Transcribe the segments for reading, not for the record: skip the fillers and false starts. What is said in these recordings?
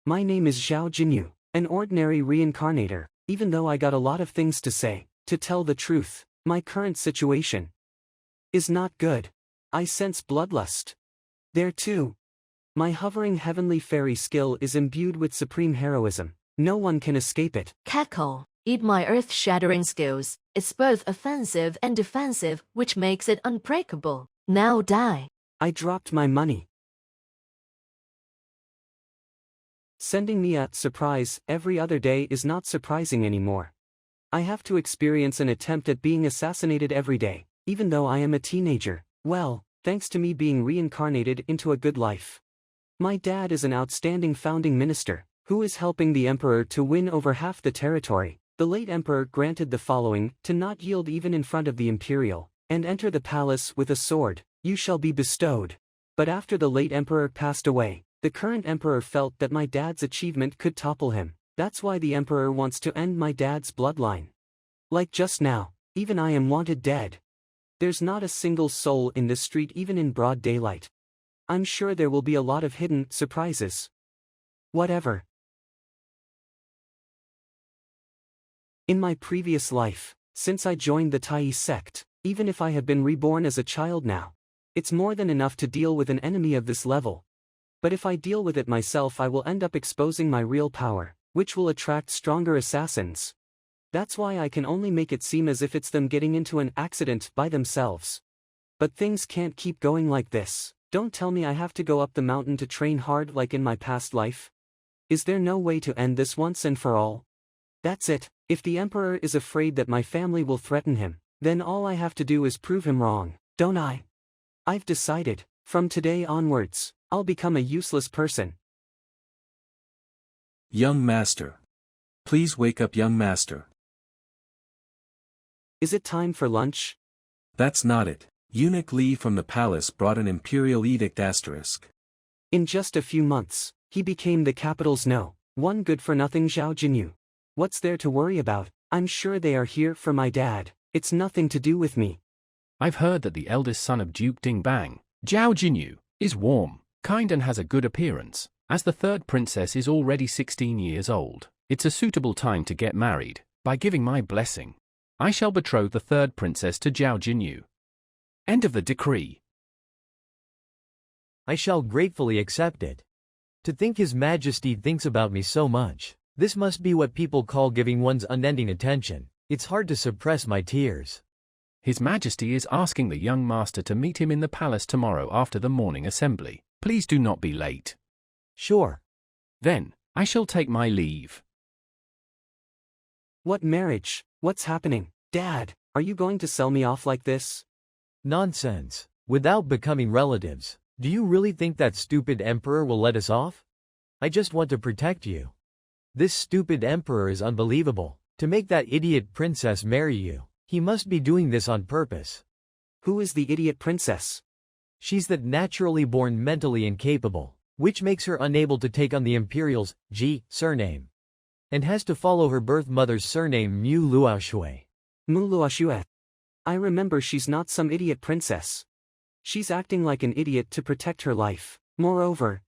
My name is Zhao Jinyu, an ordinary reincarnator. Even though I got a lot of things to say, to tell the truth, my current situation is not good. I sense bloodlust. There too. My hovering heavenly fairy skill is imbued with supreme heroism. No one can escape it. Cackle. Eat my earth-shattering skills. It's both offensive and defensive, which makes it unbreakable. Now die. I dropped my money. Sending me a surprise every other day is not surprising anymore. I have to experience an attempt at being assassinated every day, even though I am a teenager. Well, thanks to me being reincarnated into a good life. My dad is an outstanding founding minister, who is helping the emperor to win over half the territory. The late emperor granted the following: to not yield even in front of the imperial, and enter the palace with a sword, you shall be bestowed. But after the late emperor passed away, the current emperor felt that my dad's achievement could topple him. That's why the emperor wants to end my dad's bloodline. Like just now, even I am wanted dead. There's not a single soul in this street even in broad daylight. I'm sure there will be a lot of hidden surprises. Whatever. In my previous life, since I joined the Tai sect, even if I have been reborn as a child now, it's more than enough to deal with an enemy of this level. But if I deal with it myself, I will end up exposing my real power, which will attract stronger assassins. That's why I can only make it seem as if it's them getting into an accident by themselves. But things can't keep going like this. Don't tell me I have to go up the mountain to train hard like in my past life. Is there no way to end this once and for all? That's it. If the emperor is afraid that my family will threaten him, then all I have to do is prove him wrong, don't I? I've decided, from today onwards, I'll become a useless person. Young master. Please wake up, young master. Is it time for lunch? That's not it. Eunuch Li from the palace brought an imperial edict asterisk. In just a few months, he became the capital's one good-for-nothing Zhao Jinyu. What's there to worry about? I'm sure they are here for my dad. It's nothing to do with me. I've heard that the eldest son of Duke Dingbang, Zhao Jinyu, is warm, kind and has a good appearance. As the third princess is already 16 years old, it's a suitable time to get married. By giving my blessing, I shall betroth the third princess to Zhao Jinyu. End of the decree. I shall gratefully accept it. To think His Majesty thinks about me so much. This must be what people call giving one's unending attention. It's hard to suppress my tears. His Majesty is asking the young master to meet him in the palace tomorrow after the morning assembly. Please do not be late. Sure. Then, I shall take my leave. What marriage? What's happening? Dad, are you going to sell me off like this? Nonsense. Without becoming relatives. Do you really think that stupid emperor will let us off? I just want to protect you. This stupid emperor is unbelievable. To make that idiot princess marry you, he must be doing this on purpose. Who is the idiot princess? She's that naturally born mentally incapable, which makes her unable to take on the imperial's surname, and has to follow her birth mother's surname Mu Luoxue. Mu Luoxue. I remember she's not some idiot princess. She's acting like an idiot to protect her life. Moreover,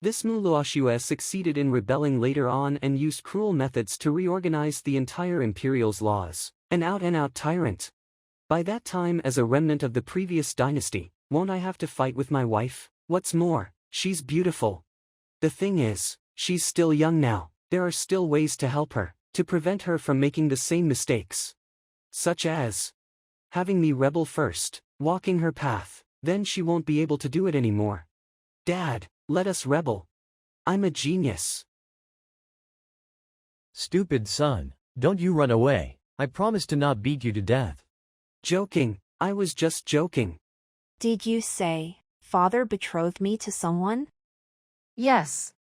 this Mu Luoxue succeeded in rebelling later on and used cruel methods to reorganize the entire imperial's laws. An out-and-out tyrant. By that time, as a remnant of the previous dynasty, won't I have to fight with my wife? What's more, she's beautiful. The thing is, she's still young now. There are still ways to help her, to prevent her from making the same mistakes. Such as having me rebel first, walking her path, then she won't be able to do it anymore. Dad, let us rebel. I'm a genius. Stupid son, don't you run away. I promise to not beat you to death. Joking, I was just joking. Did you say, Father betrothed me to someone? Yes.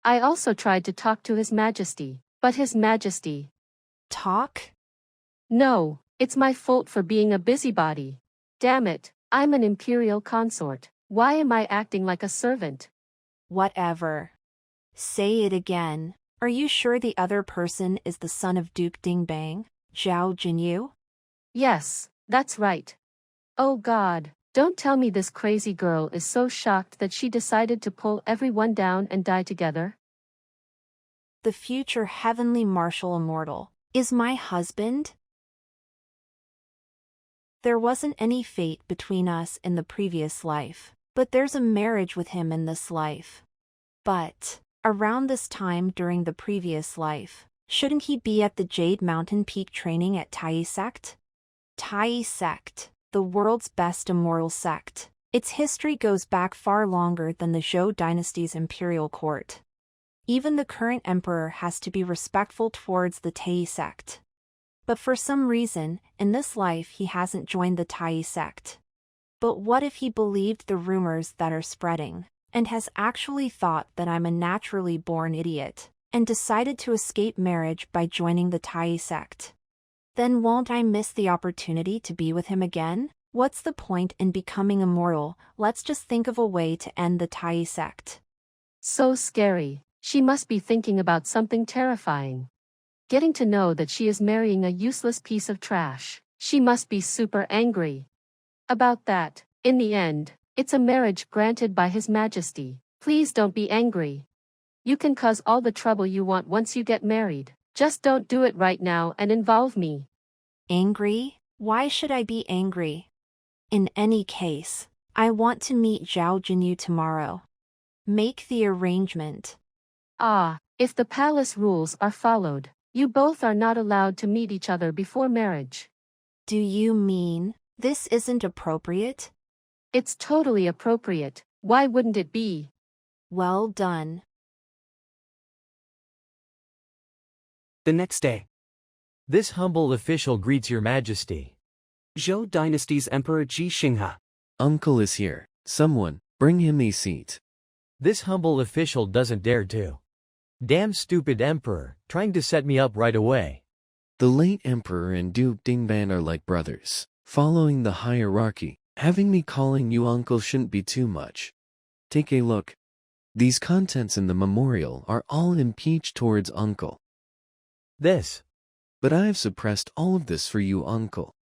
I also tried to talk to His Majesty, but His Majesty. Talk? No, it's my fault for being a busybody. Damn it, I'm an imperial consort. Why am I acting like a servant? Whatever. Say it again. Are you sure the other person is the son of Duke Dingbang, Zhao Jinyu? Yes, that's right. Oh God, don't tell me this crazy girl is so shocked that she decided to pull everyone down and die together. the future heavenly martial immortal, is my husband? There wasn't any fate between us in the previous life, but there's a marriage with him in this life. But, around this time during the previous life, shouldn't he be at the Jade Mountain Peak training at Tai sect? Tai sect, the world's best immortal sect. Its history goes back far longer than the Zhou dynasty's imperial court. Even the current emperor has to be respectful towards the Tai sect. But for some reason, in this life he hasn't joined the Tai sect. But what if he believed the rumors that are spreading, and has actually thought that I'm a naturally born idiot, and decided to escape marriage by joining the Tai sect? Then won't I miss the opportunity to be with him again? What's the point in becoming immortal? Let's just think of a way to end the Tai sect. So scary. She must be thinking about something terrifying. Getting to know that she is marrying a useless piece of trash. She must be super angry. About that, in the end, it's a marriage granted by His Majesty. Please don't be angry. You can cause all the trouble you want once you get married. Just don't do it right now and involve me. Angry? Why should I be angry? In any case, I want to meet Zhao Jinyu tomorrow. Make the arrangement. If the palace rules are followed, you both are not allowed to meet each other before marriage. Do you mean this isn't appropriate? It's totally appropriate. Why wouldn't it be? Well done. The next day, This humble official greets your majesty. Zhou dynasty's Emperor Ji Xinghe. Uncle is here. Someone, bring him a seat. This humble official doesn't dare to. Damn stupid emperor, trying to set me up right away. The late emperor and Duke Dingban are like brothers. Following the hierarchy, having me calling you uncle shouldn't be too much. Take a look. These contents in the memorial are all impeached towards uncle. This. But I have suppressed all of this for you, uncle.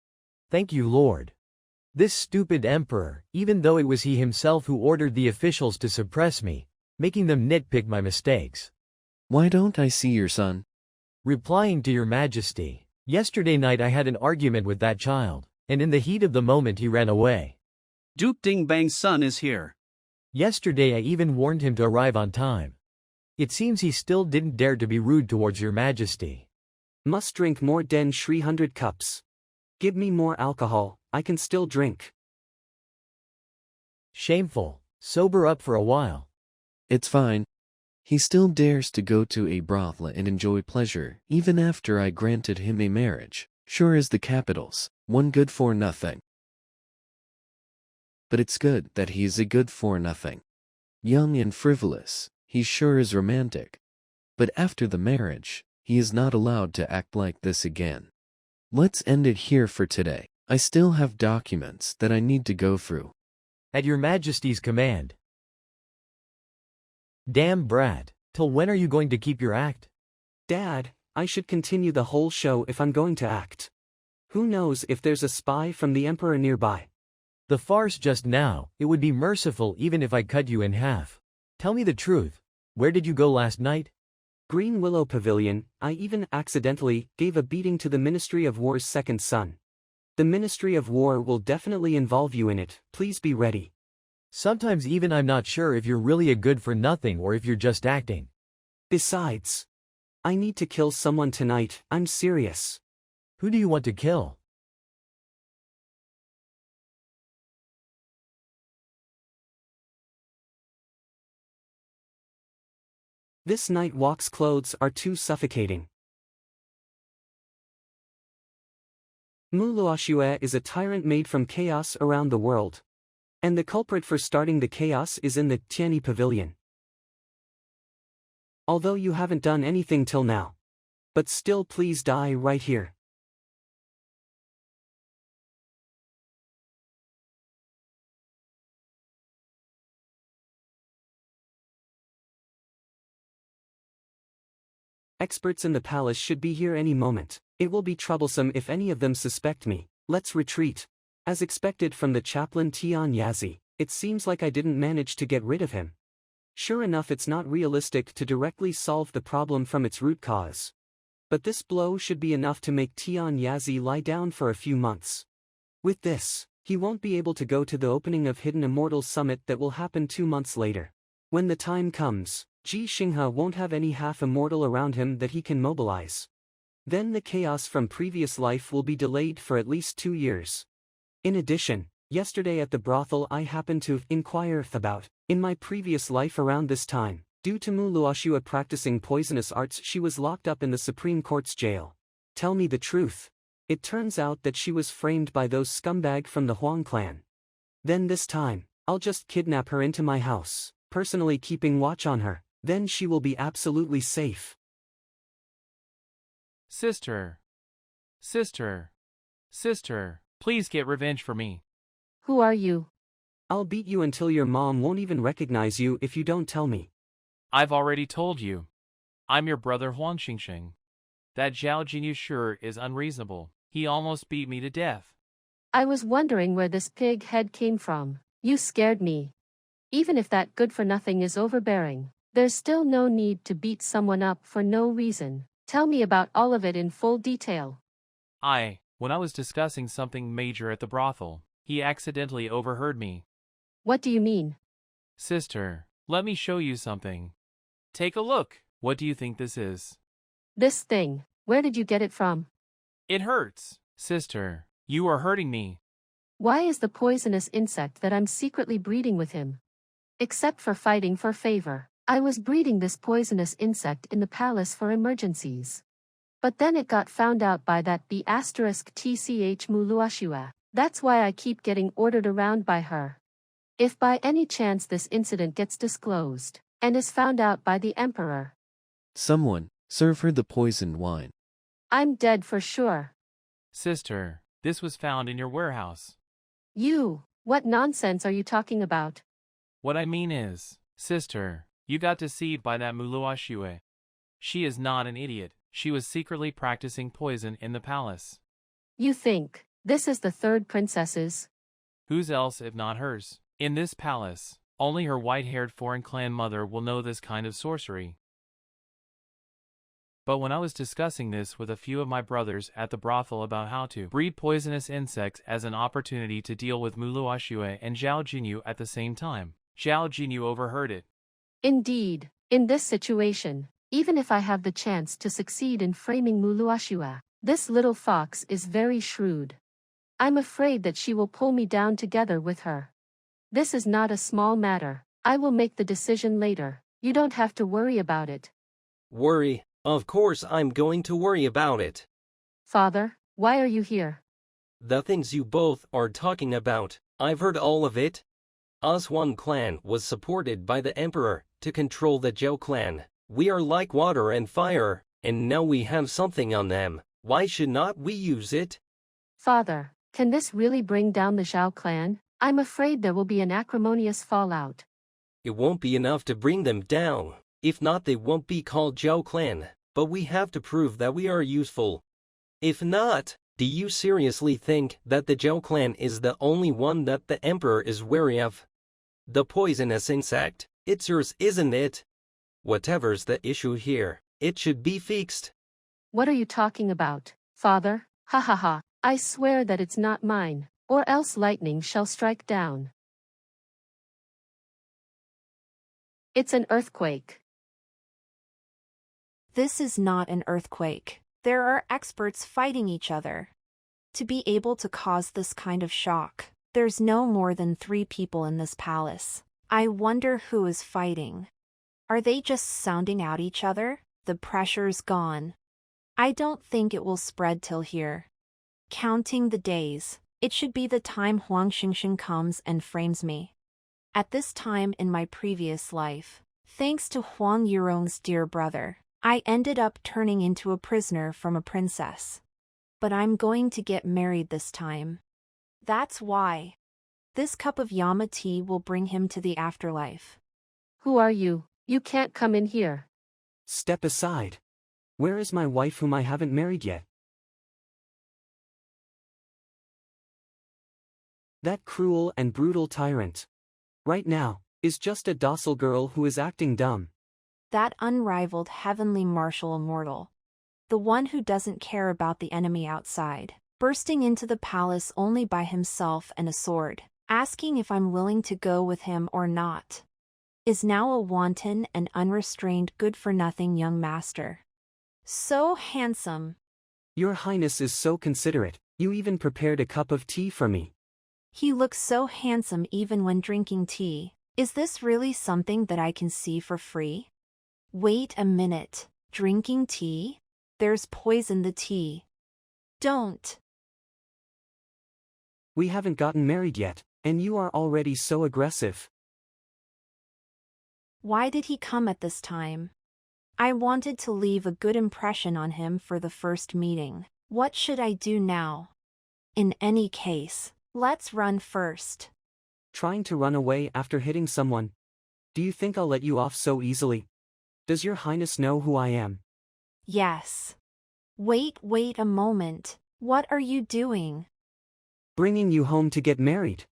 Thank you, Lord. This stupid emperor, even though it was he himself who ordered the officials to suppress me, making them nitpick my mistakes. Why don't I see your son? Replying to your majesty, yesterday night I had an argument with that child, and in the heat of the moment he ran away. Duke Dingbang's son is here. Yesterday I even warned him to arrive on time. It seems he still didn't dare to be rude towards your majesty. Must drink more than 300 cups. Give me more alcohol, I can still drink. Shameful. Sober up for a while. It's fine. He still dares to go to a brothel and enjoy pleasure, even after I granted him a marriage. Sure as the capitals, one good for nothing. But it's good that he is a good for nothing. Young and frivolous, he sure is romantic. But after the marriage, he is not allowed to act like this again. Let's end it here for today. I still have documents that I need to go through. At your majesty's command. Damn brat, till when are you going to keep your act? Dad, I should continue the whole show if I'm going to act. Who knows if there's a spy from the Emperor nearby? The farce just now, it would be merciful even if I cut you in half. Tell me the truth. Where did you go last night? Green Willow Pavilion. I even accidentally gave a beating to the Ministry of War's second son. The Ministry of War will definitely involve you in it, please be ready. Sometimes even I'm not sure if you're really a good for nothing or if you're just acting. Besides, I need to kill someone tonight, I'm serious. Who do you want to kill? This night walk's clothes are too suffocating. Muluoshue is a tyrant made from chaos around the world. And the culprit for starting the chaos is in the Tianyi Pavilion. Although you haven't done anything till now. But still please die right here. Experts in the palace should be here any moment. It will be troublesome if any of them suspect me. Let's retreat. As expected from the chaplain Tian Yazi, it seems like I didn't manage to get rid of him. Sure enough, it's not realistic to directly solve the problem from its root cause. But this blow should be enough to make Tian Yazi lie down for a few months. With this, he won't be able to go to the opening of Hidden Immortals Summit that will happen 2 months later. When the time comes, Ji Xinghe won't have any half-immortal around him that he can mobilize. Then the chaos from previous life will be delayed for at least 2 years. In addition, yesterday at the brothel I happened to inquire about, in my previous life around this time, due to Mu Luoxua practicing poisonous arts, she was locked up in the Supreme Court's jail. Tell me the truth. It turns out that she was framed by those scumbag from the Huang clan. Then this time, I'll just kidnap her into my house, personally keeping watch on her, then she will be absolutely safe. Sister. Sister. Sister, please get revenge for me. Who are you? I'll beat you until your mom won't even recognize you if you don't tell me. I've already told you. I'm your brother Huang Xingxing. That Zhao Jinyu sure is unreasonable. He almost beat me to death. I was wondering where this pig head came from. You scared me. Even if that good-for-nothing is overbearing, there's still no need to beat someone up for no reason. Tell me about all of it in full detail. When I was discussing something major at the brothel, he accidentally overheard me. What do you mean? Sister, let me show you something. Take a look. What do you think this is? This thing. Where did you get it from? It hurts. Sister, you are hurting me. Why is the poisonous insect that I'm secretly breeding with him? Except for fighting for favor, I was breeding this poisonous insect in the palace for emergencies. But then it got found out by that *tch Mu Luoxua. That's why I keep getting ordered around by her. If by any chance this incident gets disclosed, and is found out by the emperor, Someone, serve her the poisoned wine. I'm dead for sure. Sister, this was found in your warehouse. What nonsense are you talking about? What I mean is, sister, you got deceived by that Mu Luoxua. She is not an idiot. She was secretly practicing poison in the palace. You think this is the third princess's? Whose else if not hers? In this palace, only her white-haired foreign clan mother will know this kind of sorcery. But when I was discussing this with a few of my brothers at the brothel about how to breed poisonous insects as an opportunity to deal with Mu Luoxua and Zhao Jinyu at the same time, Zhao Jinyu overheard it. Indeed, in this situation, even if I have the chance to succeed in framing Mu Luoxua, this little fox is very shrewd. I'm afraid that she will pull me down together with her. This is not a small matter. I will make the decision later. You don't have to worry about it. Worry? Of course I'm going to worry about it. Father, why are you here? The things you both are talking about, I've heard all of it. Aswan clan was supported by the emperor to control the Zhou clan. We are like water and fire, and now we have something on them. Why should not we use it? Father, can this really bring down the Zhao clan? I'm afraid there will be an acrimonious fallout. It won't be enough to bring them down. If not, they won't be called Zhao clan. But we have to prove that we are useful. If not, do you seriously think that the Zhao clan is the only one that the emperor is wary of? The poisonous insect, it's yours, isn't it? Whatever's the issue here, it should be fixed. What are you talking about, Father? Ha ha ha, I swear that it's not mine, or else lightning shall strike down. It's an earthquake. This is not an earthquake. There are experts fighting each other. To be able to cause this kind of shock, there's no more than 3 people in this palace. I wonder who is fighting. Are they just sounding out each other? The pressure's gone. I don't think it will spread till here. Counting the days, it should be the time Huang Xingxing comes and frames me. At this time in my previous life, thanks to Huang Yurong's dear brother, I ended up turning into a prisoner from a princess. But I'm going to get married this time. That's why. This cup of Yama tea will bring him to the afterlife. Who are you? You can't come in here. Step aside. Where is my wife whom I haven't married yet? That cruel and brutal tyrant. Right now, is just a docile girl who is acting dumb. That unrivaled heavenly martial immortal. The one who doesn't care about the enemy outside, bursting into the palace only by himself and a sword, asking if I'm willing to go with him or not, is now a wanton and unrestrained good-for-nothing young master. So handsome. Your Highness is so considerate, you even prepared a cup of tea for me. He looks so handsome even when drinking tea. Is this really something that I can see for free? Wait a minute, drinking tea? There's poison in the tea. Don't. We haven't gotten married yet, and you are already so aggressive. Why did he come at this time? I wanted to leave a good impression on him for the first meeting. What should I do now? In any case, let's run first. Trying to run away after hitting someone? Do you think I'll let you off so easily? Does your Highness know who I am? Yes. Wait a moment. What are you doing? Bringing you home to get married.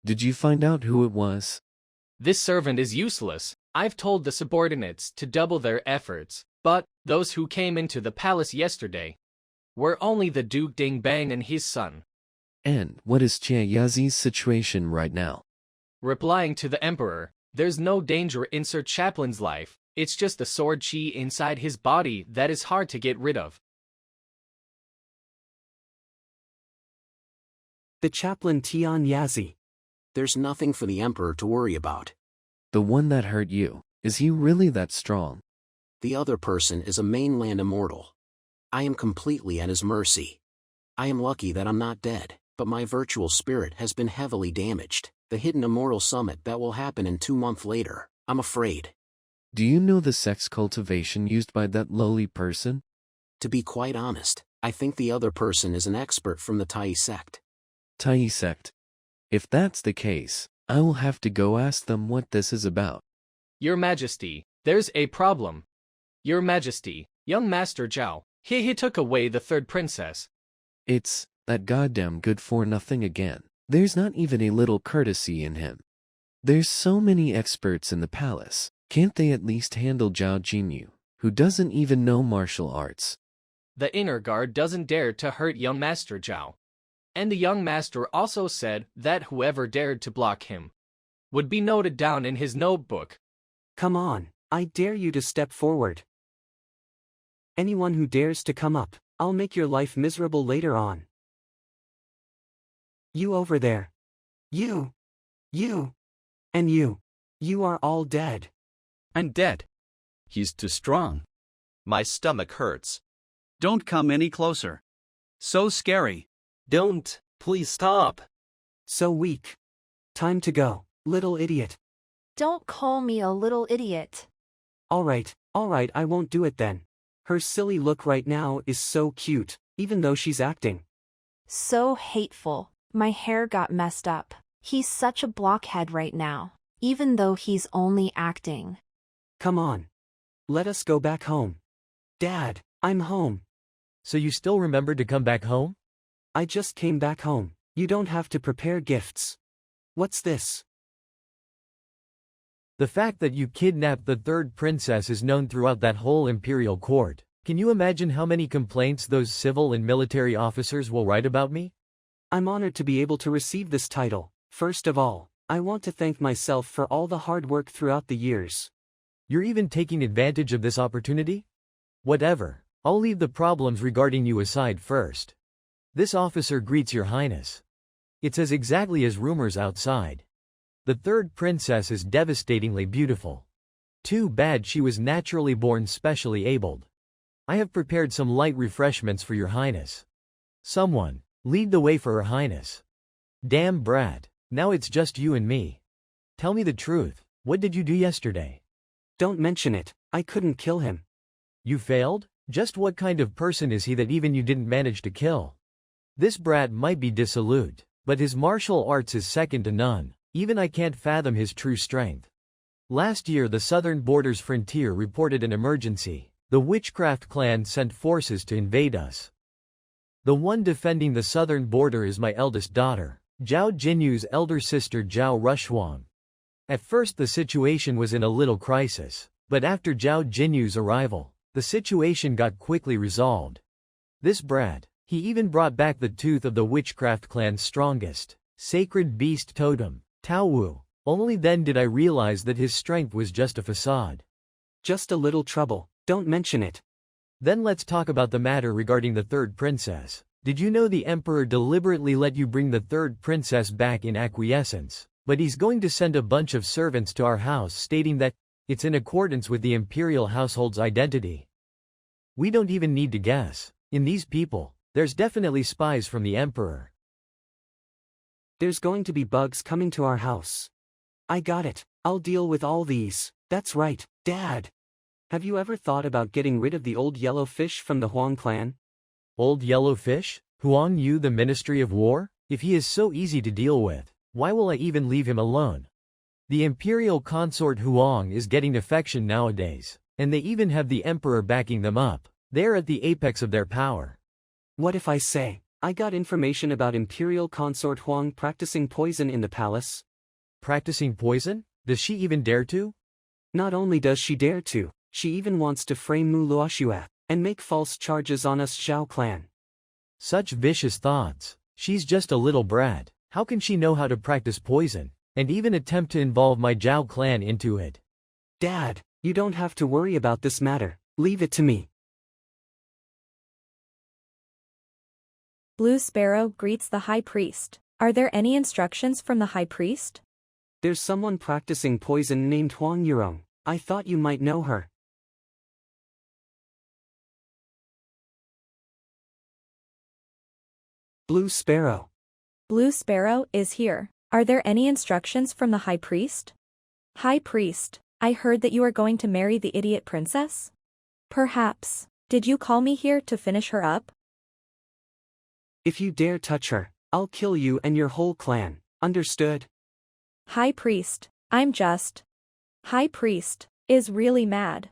Did you find out who it was? This servant is useless. I've told the subordinates to double their efforts, but those who came into the palace yesterday were only the Duke Dingbang and his son. And what is Jia Yazi's situation right now? Replying to the emperor, there's no danger in Sir Chaplain's life, it's just the sword chi inside his body that is hard to get rid of. The chaplain Tian Yazi. There's nothing for the Emperor to worry about. The one that hurt you, is he really that strong? The other person is a mainland immortal. I am completely at his mercy. I am lucky that I'm not dead, but my virtual spirit has been heavily damaged. The hidden immortal summit that will happen in 2 months later, I'm afraid. Do you know the sex cultivation used by that lowly person? To be quite honest, I think the other person is an expert from the Tai sect. Tai sect? If that's the case, I will have to go ask them what this is about. Your Majesty, there's a problem. Your Majesty, young Master Zhao, he took away the third princess. It's that goddamn good-for-nothing again. There's not even a little courtesy in him. There's so many experts in the palace. Can't they at least handle Zhao Jinyu, who doesn't even know martial arts? The inner guard doesn't dare to hurt young Master Zhao. And the young master also said that whoever dared to block him would be noted down in his notebook. Come on, I dare you to step forward. Anyone who dares to come up, I'll make your life miserable later on. You over there. You. And you. You are all dead. I'm dead. He's too strong. My stomach hurts. Don't come any closer. So scary. Don't, please stop. So weak. Time to go, little idiot. Don't call me a little idiot. Alright, I won't do it then. Her silly look right now is so cute, even though she's acting. So hateful. My hair got messed up. He's such a blockhead right now, even though he's only acting. Come on. Let us go back home. Dad, I'm home. So you still remember to come back home? I just came back home. You don't have to prepare gifts. What's this? The fact that you kidnapped the third princess is known throughout that whole imperial court. Can you imagine how many complaints those civil and military officers will write about me? I'm honored to be able to receive this title. First of all, I want to thank myself for all the hard work throughout the years. You're even taking advantage of this opportunity? Whatever. I'll leave the problems regarding you aside first. This officer greets your highness. It says exactly as rumors outside. The third princess is devastatingly beautiful. Too bad she was naturally born specially abled. I have prepared some light refreshments for your highness. Someone, lead the way for her highness. Damn brat, now it's just you and me. Tell me the truth, what did you do yesterday? Don't mention it, I couldn't kill him. You failed? Just what kind of person is he that even you didn't manage to kill? This brat might be dissolute, but his martial arts is second to none. Even I can't fathom his true strength. Last year the southern borders frontier reported an emergency. The witchcraft clan sent forces to invade us. The one defending the southern border is my eldest daughter. Zhao Jinyu's elder sister Zhao Rushuang. At first the situation was in a little crisis, but after Zhao Jinyu's arrival, the situation got quickly resolved. This brat, he even brought back the tooth of the witchcraft clan's strongest, sacred beast totem, Tao Wu. Only then did I realize that his strength was just a facade. Just a little trouble, don't mention it. Then let's talk about the matter regarding the third princess. Did you know the emperor deliberately let you bring the third princess back in acquiescence? But he's going to send a bunch of servants to our house stating that it's in accordance with the imperial household's identity. We don't even need to guess. In these people, there's definitely spies from the emperor. There's going to be bugs coming to our house. I got it. I'll deal with all these. That's right, Dad. Have you ever thought about getting rid of the old yellow fish from the Huang clan? Old yellow fish? Huang Yu, the Ministry of War? If he is so easy to deal with, why will I even leave him alone? The imperial consort Huang is getting affection nowadays, and they even have the emperor backing them up. They're at the apex of their power. What if I say, I got information about imperial consort Huang practicing poison in the palace? Practicing poison? Does she even dare to? Not only does she dare to, she even wants to frame Mu Luoxue and make false charges on us Zhao clan. Such vicious thoughts. She's just a little brat. How can she know how to practice poison, and even attempt to involve my Zhao clan into it? Dad, you don't have to worry about this matter. Leave it to me. Blue Sparrow greets the High Priest. Are there any instructions from the High Priest? There's someone practicing poison named Huang Yurong. I thought you might know her. Blue Sparrow. Blue Sparrow is here. Are there any instructions from the High Priest? High Priest, I heard that you are going to marry the idiot princess? Perhaps. Did you call me here to finish her up? If you dare touch her, I'll kill you and your whole clan. Understood? High Priest, I'm just. High Priest is really mad.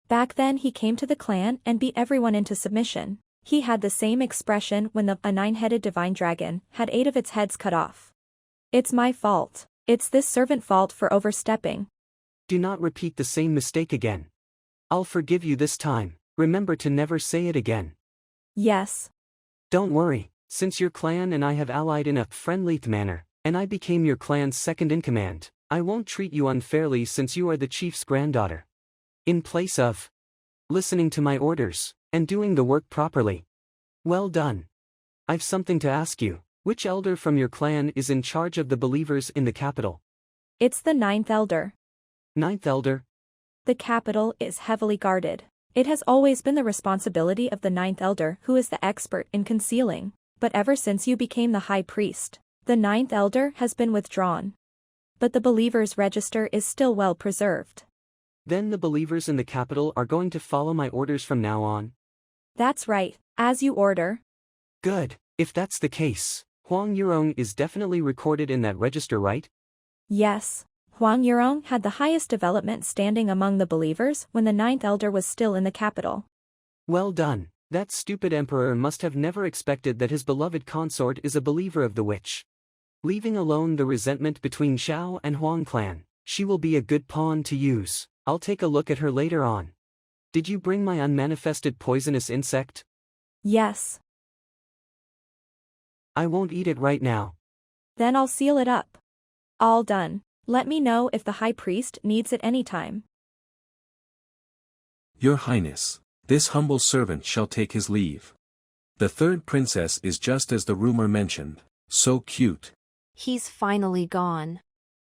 Back then he came to the clan and beat everyone into submission. He had the same expression when a nine-headed divine dragon had 8 of its heads cut off. It's my fault. It's this servant fault for overstepping. Do not repeat the same mistake again. I'll forgive you this time. Remember to never say it again. Yes. Don't worry, since your clan and I have allied in a friendly manner, and I became your clan's second-in-command, I won't treat you unfairly since you are the chief's granddaughter. In place of listening to my orders and doing the work properly. Well done. I've something to ask you. Which elder from your clan is in charge of the believers in the capital? It's the 9th elder. 9th elder? The capital is heavily guarded. It has always been the responsibility of the 9th elder who is the expert in concealing, but ever since you became the high priest, the 9th elder has been withdrawn. But the believers' register is still well preserved. Then the believers in the capital are going to follow my orders from now on? That's right, as you order. Good, if that's the case, Huang Yurong is definitely recorded in that register, right? Yes. Huang Yurong had the highest development standing among the believers when the 9th elder was still in the capital. Well done. That stupid emperor must have never expected that his beloved consort is a believer of the witch. Leaving alone the resentment between Zhao and Huang clan, she will be a good pawn to use. I'll take a look at her later on. Did you bring my unmanifested poisonous insect? Yes. I won't eat it right now. Then I'll seal it up. All done. Let me know if the high priest needs it anytime. Your Highness, this humble servant shall take his leave. The third princess is just as the rumor mentioned, so cute. He's finally gone.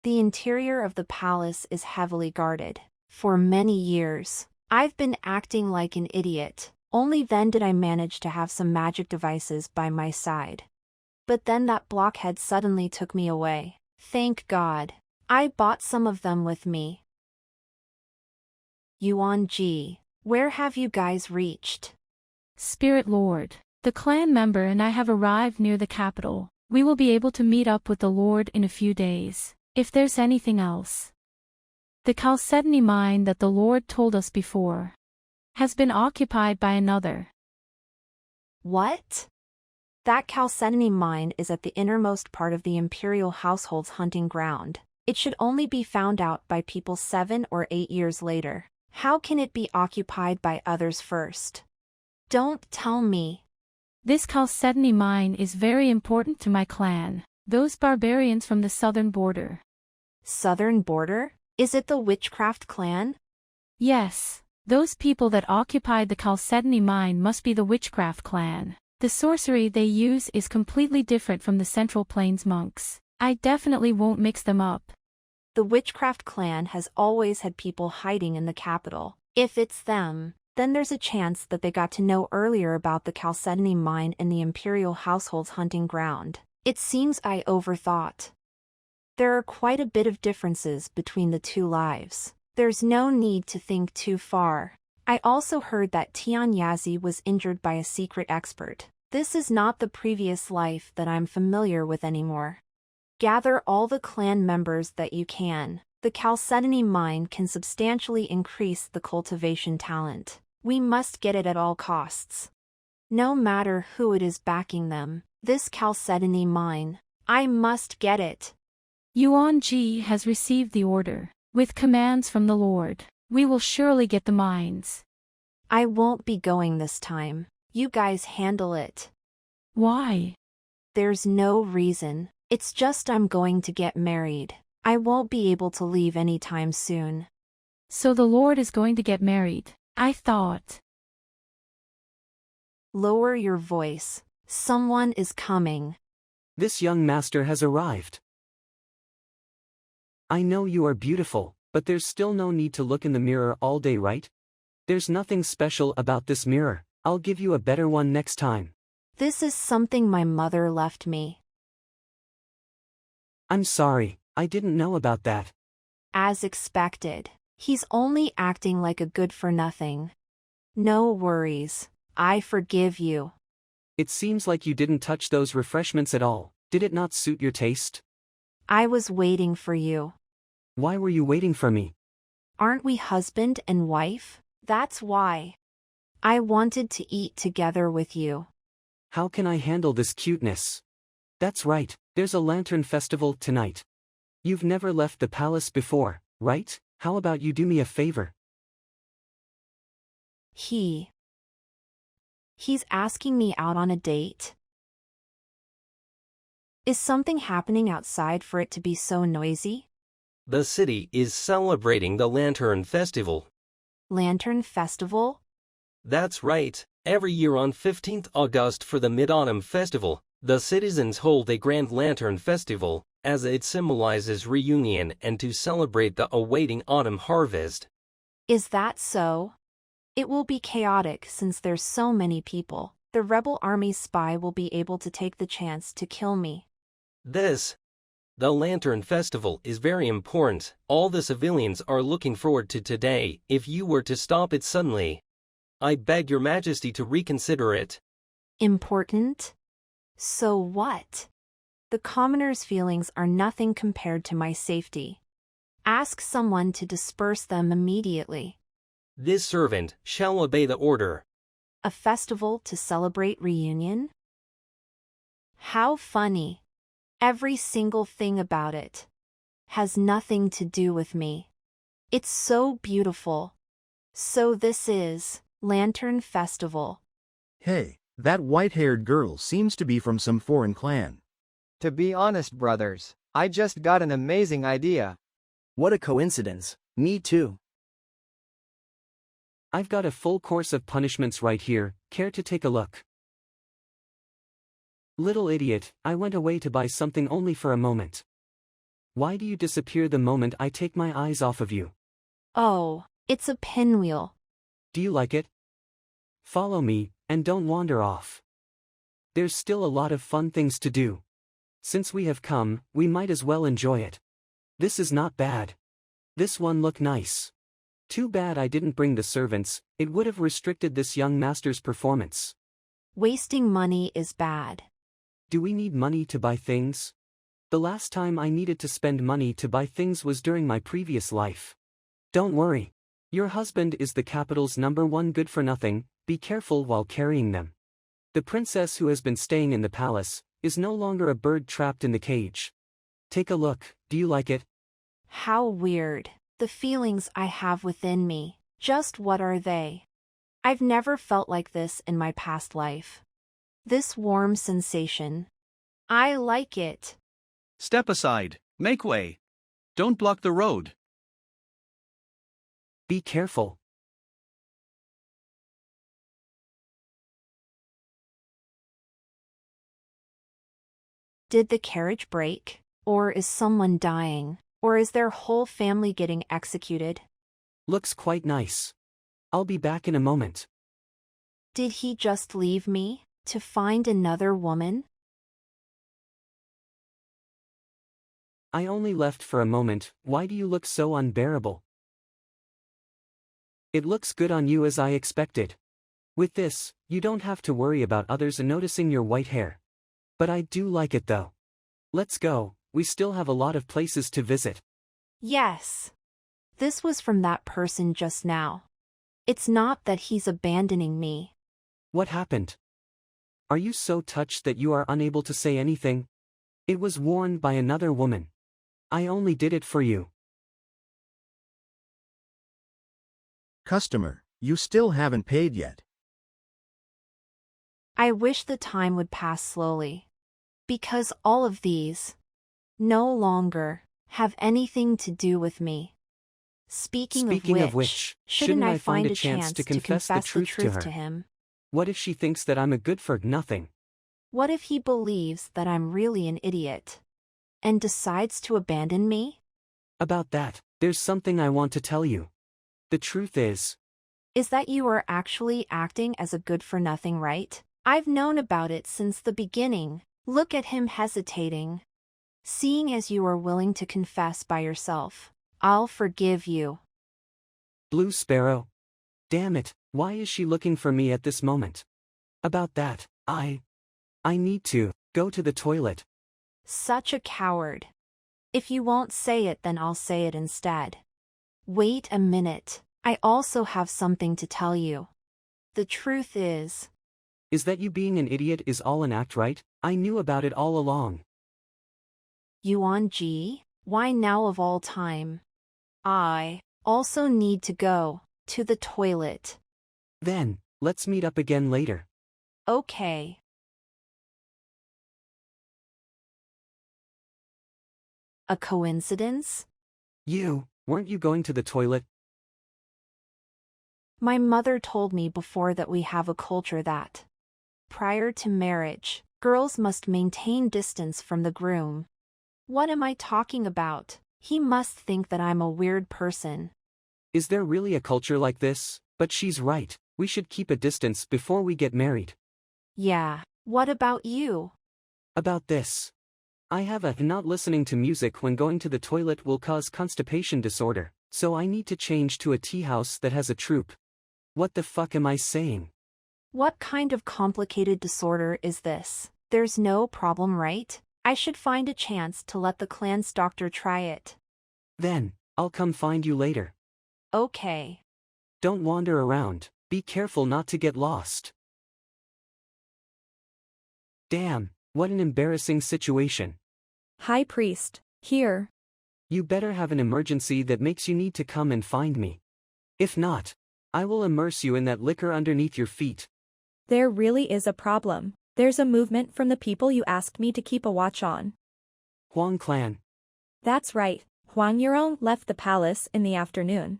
The interior of the palace is heavily guarded. For many years, I've been acting like an idiot. Only then did I manage to have some magic devices by my side. But then that blockhead suddenly took me away. Thank God. I bought some of them with me. Yuan Ji, where have you guys reached? Spirit Lord, the clan member and I have arrived near the capital. We will be able to meet up with the Lord in a few days, if there's anything else. The Chalcedony mine that the Lord told us before has been occupied by another. What? That chalcedony mine is at the innermost part of the imperial household's hunting ground. It should only be found out by people 7 or 8 years later. How can it be occupied by others first? Don't tell me. This chalcedony mine is very important to my clan. Those barbarians from the southern border. Southern border? Is it the witchcraft clan? Yes. Those people that occupied the chalcedony mine must be the witchcraft clan. The sorcery they use is completely different from the Central Plains monks. I definitely won't mix them up. The witchcraft clan has always had people hiding in the capital. If it's them, then there's a chance that they got to know earlier about the chalcedony mine in the imperial household's hunting ground. It seems I overthought. There are quite a bit of differences between the two lives. There's no need to think too far. I also heard that Tian Yazi was injured by a secret expert. This is not the previous life that I'm familiar with anymore. Gather all the clan members that you can. The chalcedony mine can substantially increase the cultivation talent. We must get it at all costs. No matter who it is backing them, this chalcedony mine, I must get it. Yuan Ji has received the order. With commands from the Lord, we will surely get the mines. I won't be going this time. You guys handle it. Why? There's no reason. It's just I'm going to get married. I won't be able to leave anytime soon. So the Lord is going to get married. I thought. Lower your voice. Someone is coming. This young master has arrived. I know you are beautiful, but there's still no need to look in the mirror all day, right? There's nothing special about this mirror. I'll give you a better one next time. This is something my mother left me. I'm sorry, I didn't know about that. As expected. He's only acting like a good-for-nothing. No worries. I forgive you. It seems like you didn't touch those refreshments at all. Did it not suit your taste? I was waiting for you. Why were you waiting for me? Aren't we husband and wife? That's why. I wanted to eat together with you. How can I handle this cuteness? That's right, there's a lantern festival tonight. You've never left the palace before, right? How about you do me a favor? He's asking me out on a date. Is something happening outside for it to be so noisy? The city is celebrating the Lantern Festival. Lantern Festival? That's right. Every year on 15th August for the Mid-Autumn Festival, the citizens hold a Grand Lantern Festival, as it symbolizes reunion and to celebrate the awaiting autumn harvest. Is that so? It will be chaotic since there's so many people. The rebel army's spy will be able to take the chance to kill me. The Lantern Festival is very important. All the civilians are looking forward to today. If you were to stop it suddenly, I beg your majesty to reconsider it. Important? So what? The commoners' feelings are nothing compared to my safety. Ask someone to disperse them immediately. This servant shall obey the order. A festival to celebrate reunion? How funny. Every single thing about it has nothing to do with me. It's so beautiful. So this is Lantern Festival. Hey, that white-haired girl seems to be from some foreign clan. To be honest, brothers, I just got an amazing idea. What a coincidence. Me too. I've got a full course of punishments right here. Care to take a look? Little idiot, I went away to buy something only for a moment. Why do you disappear the moment I take my eyes off of you? Oh, it's a pinwheel. Do you like it? Follow me, and don't wander off. There's still a lot of fun things to do. Since we have come, we might as well enjoy it. This is not bad. This one look nice. Too bad I didn't bring the servants, it would have restricted this young master's performance. Wasting money is bad. Do we need money to buy things? The last time I needed to spend money to buy things was during my previous life. Don't worry. Your husband is the capital's #1 good-for-nothing, be careful while carrying them. The princess who has been staying in the palace is no longer a bird trapped in the cage. Take a look, do you like it? How weird. The feelings I have within me, just what are they? I've never felt like this in my past life. This warm sensation. I like it. Step aside, make way. Don't block the road. Be careful. Did the carriage break? Or is someone dying? Or is their whole family getting executed? Looks quite nice. I'll be back in a moment. Did he just leave me to find another woman? I only left for a moment. Why do you look so unbearable? It looks good on you as I expected. With this, you don't have to worry about others noticing your white hair. But I do like it though. Let's go, we still have a lot of places to visit. Yes. This was from that person just now. It's not that he's abandoning me. What happened? Are you so touched that you are unable to say anything? It was worn by another woman. I only did it for you. Customer, you still haven't paid yet. I wish the time would pass slowly. Because all of these no longer have anything to do with me. Speaking of which, shouldn't I find a chance to confess the truth to him? What if she thinks that I'm a good for nothing? What if he believes that I'm really an idiot and decides to abandon me? About that, there's something I want to tell you. The truth is that you are actually acting as a good-for-nothing, right? I've known about it since the beginning. Look at him hesitating. Seeing as you are willing to confess by yourself, I'll forgive you. Blue Sparrow. Damn it, why is she looking for me at this moment? About that, I need to go to the toilet. Such a coward. If you won't say it, then I'll say it instead. Wait a minute, I also have something to tell you. The truth is that you being an idiot is all an act, right? I knew about it all along. Yuan Ji, why now of all time? I also need to go to the toilet. Then, let's meet up again later. Okay. A coincidence? Weren't you going to the toilet? My mother told me before that we have a culture that, prior to marriage, girls must maintain distance from the groom. What am I talking about? He must think that I'm a weird person. Is there really a culture like this? But she's right, we should keep a distance before we get married. Yeah, what about you? About this. I have a not listening to music when going to the toilet will cause constipation disorder, so I need to change to a tea house that has a troupe. What the fuck am I saying? What kind of complicated disorder is this? There's no problem, right? I should find a chance to let the clan's doctor try it. Then, I'll come find you later. Okay. Don't wander around, be careful not to get lost. Damn, what an embarrassing situation. High Priest, here. You better have an emergency that makes you need to come and find me. If not, I will immerse you in that liquor underneath your feet. There really is a problem. There's a movement from the people you asked me to keep a watch on. Huang clan. That's right, Huang Yurong left the palace in the afternoon.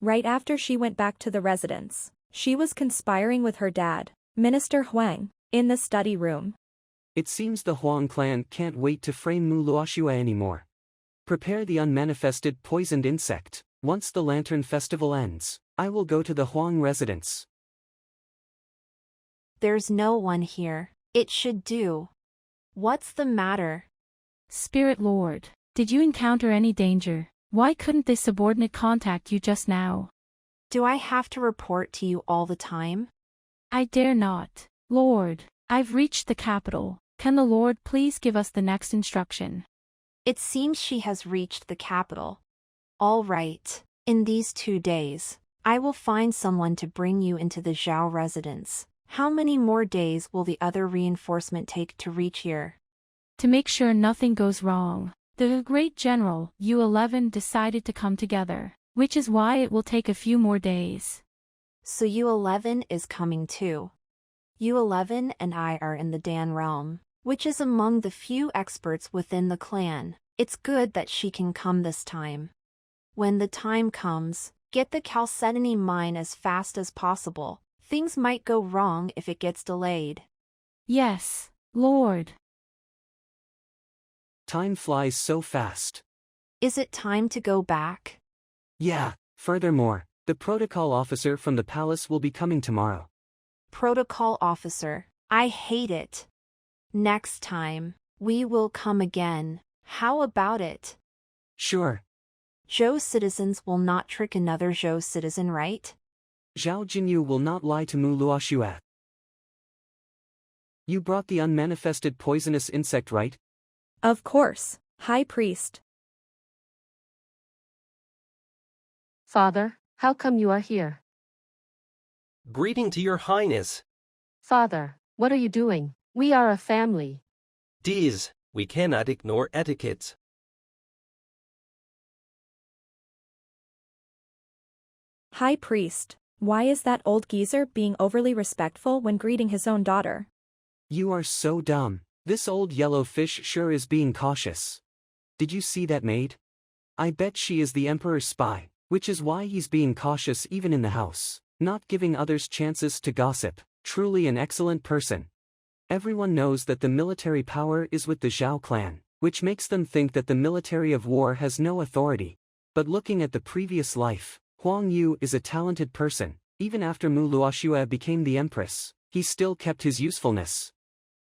Right after she went back to the residence, she was conspiring with her dad, Minister Huang, in the study room. It seems the Huang clan can't wait to frame Mu Luoxue anymore. Prepare the unmanifested poisoned insect. Once the Lantern Festival ends, I will go to the Huang residence. There's no one here. It should do. What's the matter? Spirit Lord, did you encounter any danger? Why couldn't this subordinate contact you just now? Do I have to report to you all the time? I dare not. Lord, I've reached the capital. Can the Lord please give us the next instruction? It seems she has reached the capital. All right, in these 2 days, I will find someone to bring you into the Zhao residence. How many more days will the other reinforcement take to reach here? To make sure nothing goes wrong, the great general, U11 decided to come together, which is why it will take a few more days. So U11 is coming too. U11 and I are in the Dan realm, which is among the few experts within the clan. It's good that she can come this time. When the time comes, get the Chalcedony mine as fast as possible. Things might go wrong if it gets delayed. Yes, Lord. Time flies so fast. Is it time to go back? Yeah, furthermore, the protocol officer from the palace will be coming tomorrow. Protocol officer, I hate it. Next time, we will come again. How about it? Sure. Zhou citizens will not trick another Zhou citizen, right? Zhao Jinyu will not lie to Mu Luoxue. You brought the unmanifested poisonous insect, right? Of course, High Priest. Father, how come you are here? Greeting to your highness. Father, what are you doing? We are a family. Diz, we cannot ignore etiquettes. High Priest, why is that old geezer being overly respectful when greeting his own daughter? You are so dumb. This old yellow fish sure is being cautious. Did you see that maid? I bet she is the Emperor's spy, which is why he's being cautious even in the house, not giving others chances to gossip. Truly an excellent person. Everyone knows that the military power is with the Zhao clan, which makes them think that the military of war has no authority. But looking at the previous life, Huang Yu is a talented person. Even after Mu Luoxue became the Empress, he still kept his usefulness.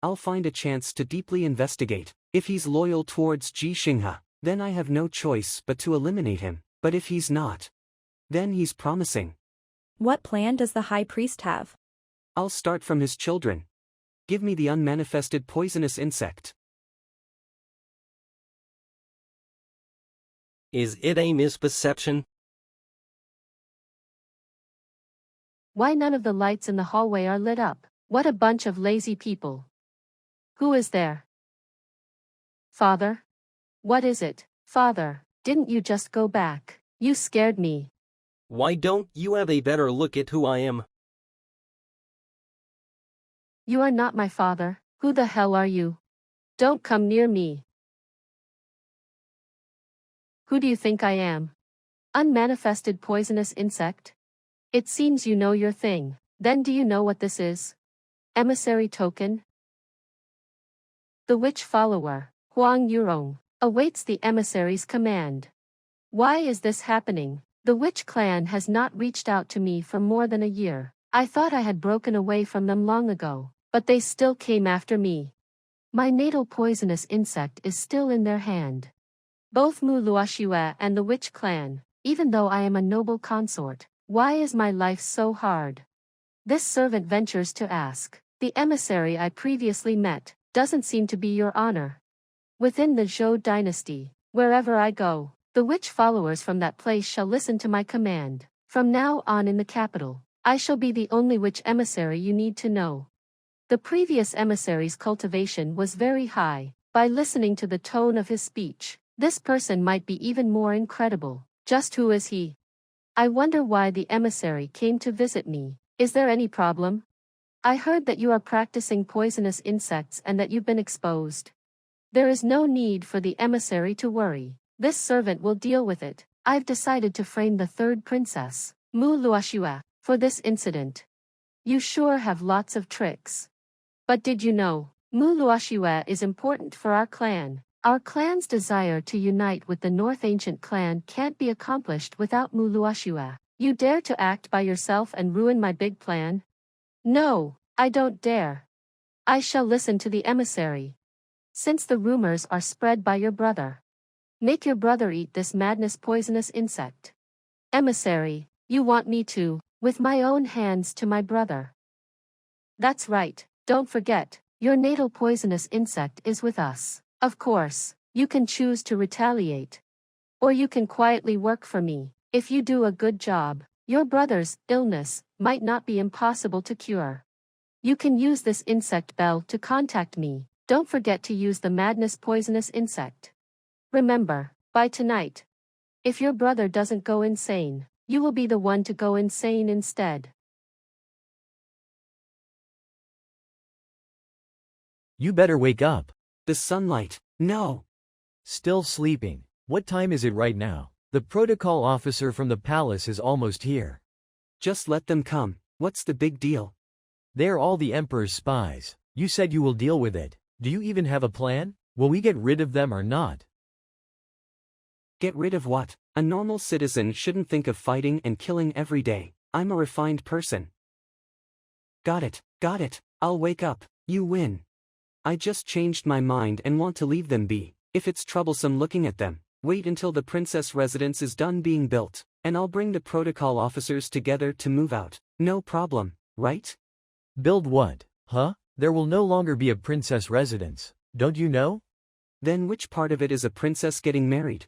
I'll find a chance to deeply investigate. If he's loyal towards Ji Xinghe, then I have no choice but to eliminate him. But if he's not, then he's promising. What plan does the High Priest have? I'll start from his children. Give me the unmanifested poisonous insect. Is it a misperception? Why none of the lights in the hallway are lit up? What a bunch of lazy people. Who is there? Father? What is it, Father? Didn't you just go back? You scared me. Why don't you have a better look at who I am? You are not my father. Who the hell are you? Don't come near me. Who do you think I am? Unmanifested poisonous insect? It seems you know your thing. Then do you know what this is? Emissary token? The witch follower, Huang Yurong, awaits the emissary's command. Why is this happening? The witch clan has not reached out to me for more than a year. I thought I had broken away from them long ago, but they still came after me. My natal poisonous insect is still in their hand. Both Mu Luoxue and the witch clan, even though I am a noble consort, why is my life so hard? This servant ventures to ask, the emissary I previously met, doesn't seem to be your honor. Within the Zhou dynasty, wherever I go, the witch followers from that place shall listen to my command. From now on in the capital, I shall be the only witch emissary you need to know. The previous emissary's cultivation was very high. By listening to the tone of his speech, this person might be even more incredible. Just who is he? I wonder why the emissary came to visit me. Is there any problem? I heard that you are practicing poisonous insects and that you've been exposed. There is no need for the emissary to worry. This servant will deal with it. I've decided to frame the third princess, Mu Luoxue, for this incident. You sure have lots of tricks. But did you know, Mu Luoxue is important for our clan. Our clan's desire to unite with the North Ancient clan can't be accomplished without Mu Luoxue. You dare to act by yourself and ruin my big plan? No, I don't dare. I shall listen to the emissary. Since the rumors are spread by your brother, make your brother eat this madness poisonous insect. Emissary, you want me to, with my own hands to my brother. That's right, don't forget, your natal poisonous insect is with us. Of course, you can choose to retaliate. Or you can quietly work for me. If you do a good job, your brother's illness might not be impossible to cure. You can use this insect bell to contact me. Don't forget to use the madness poisonous insect. Remember, by tonight. If your brother doesn't go insane, you will be the one to go insane instead. You better wake up. The sunlight. No. Still sleeping. What time is it right now? The protocol officer from the palace is almost here. Just let them come. What's the big deal? They're all the Emperor's spies. You said you will deal with it. Do you even have a plan? Will we get rid of them or not? Get rid of what? A normal citizen shouldn't think of fighting and killing every day. I'm a refined person. Got it. I'll wake up. You win. I just changed my mind and want to leave them be. If it's troublesome looking at them, wait until the princess residence is done being built, and I'll bring the protocol officers together to move out. No problem, right? Build what? Huh? There will no longer be a princess residence. Don't you know? Then which part of it is a princess getting married?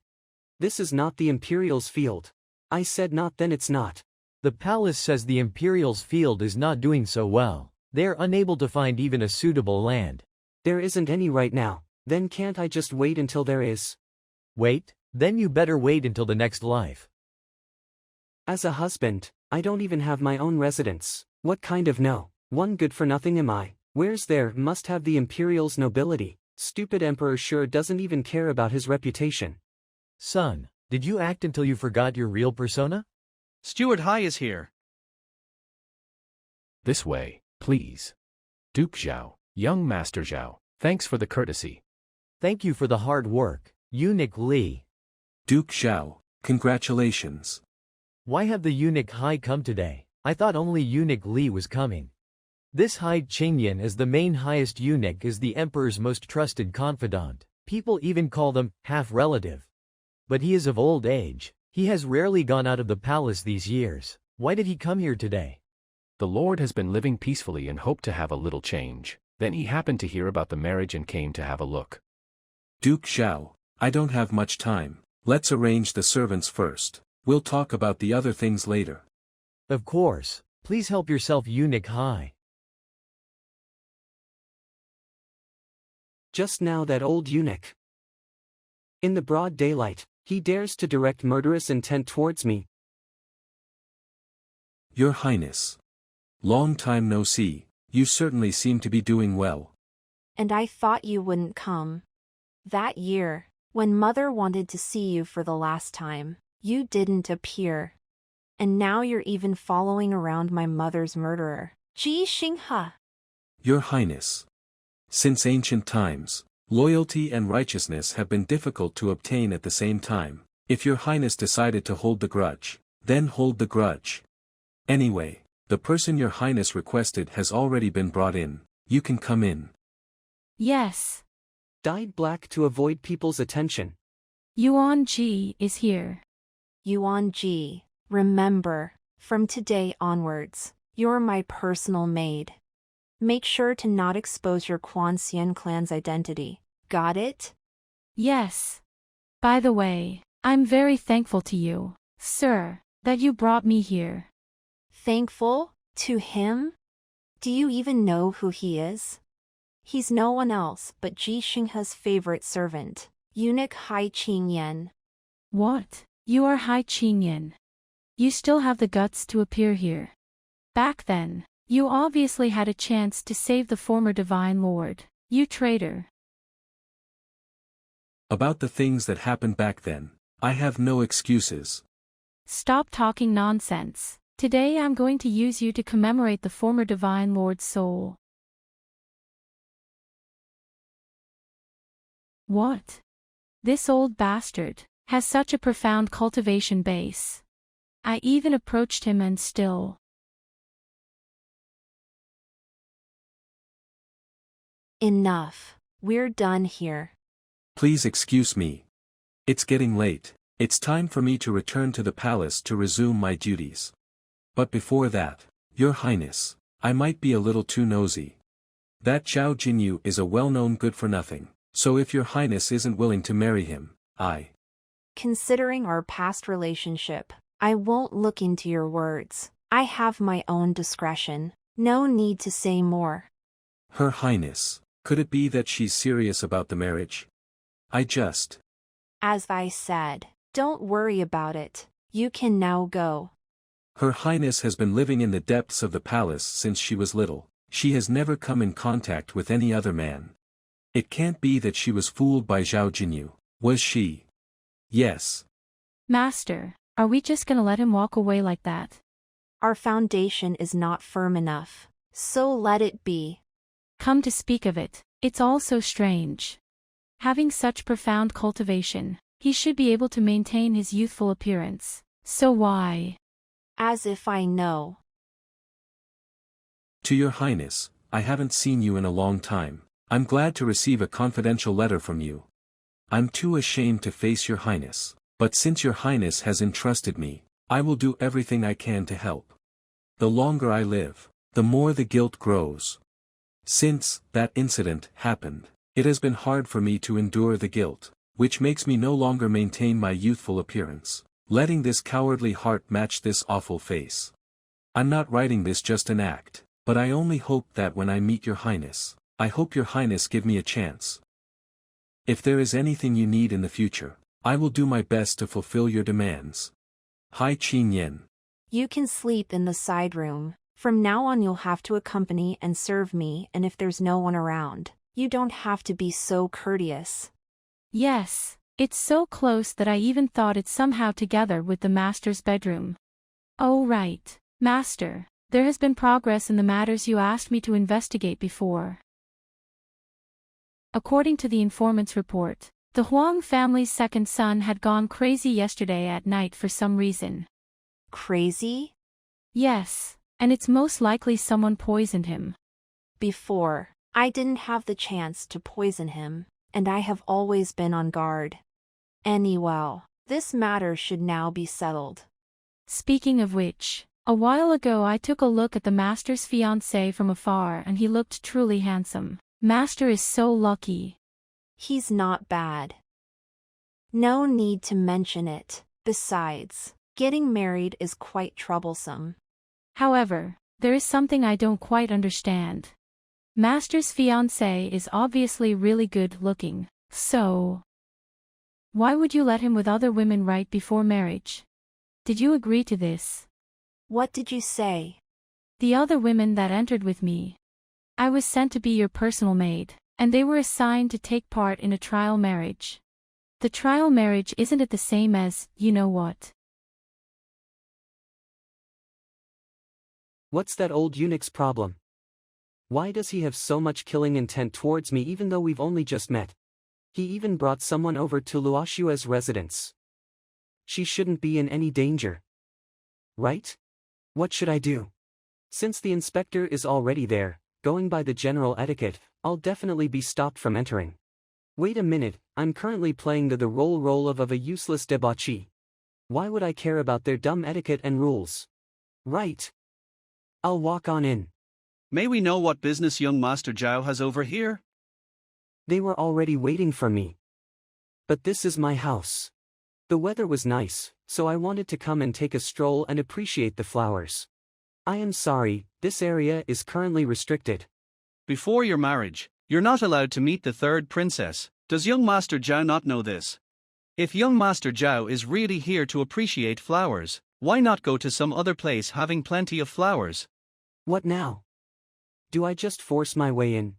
This is not the Imperial's field. I said not, then it's not. The palace says the Imperial's field is not doing so well. They are unable to find even a suitable land. There isn't any right now. Then can't I just wait until there is? Wait? Then you better wait until the next life. As a husband, I don't even have my own residence. What kind of no? One good for nothing am I? Where's there must have the Imperial's nobility? Stupid emperor sure doesn't even care about his reputation. Son, did you act until you forgot your real persona? Steward Hai is here. This way, please. Duke Zhao, young Master Zhao, thanks for the courtesy. Thank you for the hard work, Eunuch Li. Duke Zhao, congratulations. Why have the Eunuch Hai come today? I thought only Eunuch Li was coming. This Hai Qingyan as the main highest eunuch is the emperor's most trusted confidant. People even call them half-relative. But he is of old age. He has rarely gone out of the palace these years. Why did he come here today? The Lord has been living peacefully and hoped to have a little change. Then he happened to hear about the marriage and came to have a look. Duke Zhao, I don't have much time. Let's arrange the servants first. We'll talk about the other things later. Of course. Please help yourself, Eunuch Hai. Just now that old eunuch. In the broad daylight, he dares to direct murderous intent towards me. Your Highness. Long time no see, you certainly seem to be doing well. And I thought you wouldn't come. That year, when Mother wanted to see you for the last time, you didn't appear. And now you're even following around my mother's murderer, Ji Xinghe. Your Highness. Since ancient times, loyalty and righteousness have been difficult to obtain at the same time. If your Highness decided to hold the grudge, then hold the grudge. Anyway, the person your Highness requested has already been brought in. You can come in. Yes. Dyed black to avoid people's attention. Yuan Ji is here. Yuan Ji, remember, from today onwards, you're my personal maid. Make sure to not expose your Quan Xian clan's identity. Got it? Yes. By the way, I'm very thankful to you, sir, that you brought me here. Thankful? To him? Do you even know who he is? He's no one else but Ji Xinghe's favorite servant, Eunuch Hai Qingyan. What? You are Hai Qingyan. You still have the guts to appear here. Back then, you obviously had a chance to save the former Divine Lord, you traitor. About the things that happened back then, I have no excuses. Stop talking nonsense. Today I'm going to use you to commemorate the former Divine Lord's soul. What? This old bastard has such a profound cultivation base. I even approached him and still. Enough. We're done here. Please excuse me. It's getting late. It's time for me to return to the palace to resume my duties. But before that, Your Highness, I might be a little too nosy. That Zhao Jinyu is a well-known good-for-nothing, so if Your Highness isn't willing to marry him, Considering our past relationship, I won't look into your words. I have my own discretion. No need to say more. Her Highness, could it be that she's serious about the marriage? As I said, don't worry about it. You can now go. Her Highness has been living in the depths of the palace since she was little. She has never come in contact with any other man. It can't be that she was fooled by Zhao Jinyu, was she? Yes. Master, are we just gonna let him walk away like that? Our foundation is not firm enough, so let it be. Come to speak of it, it's all so strange. Having such profound cultivation, he should be able to maintain his youthful appearance. So why? As if I know. To your Highness, I haven't seen you in a long time. I'm glad to receive a confidential letter from you. I'm too ashamed to face your Highness, but since your Highness has entrusted me, I will do everything I can to help. The longer I live, the more the guilt grows. Since that incident happened, it has been hard for me to endure the guilt, which makes me no longer maintain my youthful appearance, letting this cowardly heart match this awful face. I'm not writing this just an act, but I only hope that when I meet your Highness, I hope your Highness give me a chance. If there is anything you need in the future, I will do my best to fulfill your demands. Hai Qin Yen. You can sleep in the side room. From now on you'll have to accompany and serve me, and if there's no one around, you don't have to be so courteous. Yes, it's so close that I even thought it somehow together with the master's bedroom. Oh right, master, there has been progress in the matters you asked me to investigate before. According to the informant's report, the Huang family's second son had gone crazy yesterday at night for some reason. Crazy? Yes, and it's most likely someone poisoned him. Before, I didn't have the chance to poison him, and I have always been on guard. Anyway, this matter should now be settled. Speaking of which, a while ago I took a look at the master's fiancé from afar and he looked truly handsome. Master is so lucky. He's not bad. No need to mention it. Besides, getting married is quite troublesome. However, there is something I don't quite understand. Master's fiancé is obviously really good looking, so why would you let him with other women right before marriage? Did you agree to this? What did you say? The other women that entered with me. I was sent to be your personal maid, and they were assigned to take part in a trial marriage. The trial marriage isn't it the same as, you know what? What's that old eunuch's problem? Why does he have so much killing intent towards me even though we've only just met? He even brought someone over to Luoshua's residence. She shouldn't be in any danger. Right? What should I do? Since the inspector is already there, going by the general etiquette, I'll definitely be stopped from entering. Wait a minute, I'm currently playing the role of a useless debauchee. Why would I care about their dumb etiquette and rules? Right. I'll walk on in. May we know what business young Master Zhao has over here? They were already waiting for me. But this is my house. The weather was nice, so I wanted to come and take a stroll and appreciate the flowers. I am sorry, this area is currently restricted. Before your marriage, you're not allowed to meet the third princess. Does young Master Zhao not know this? If young Master Zhao is really here to appreciate flowers, why not go to some other place having plenty of flowers? What now? Do I just force my way in?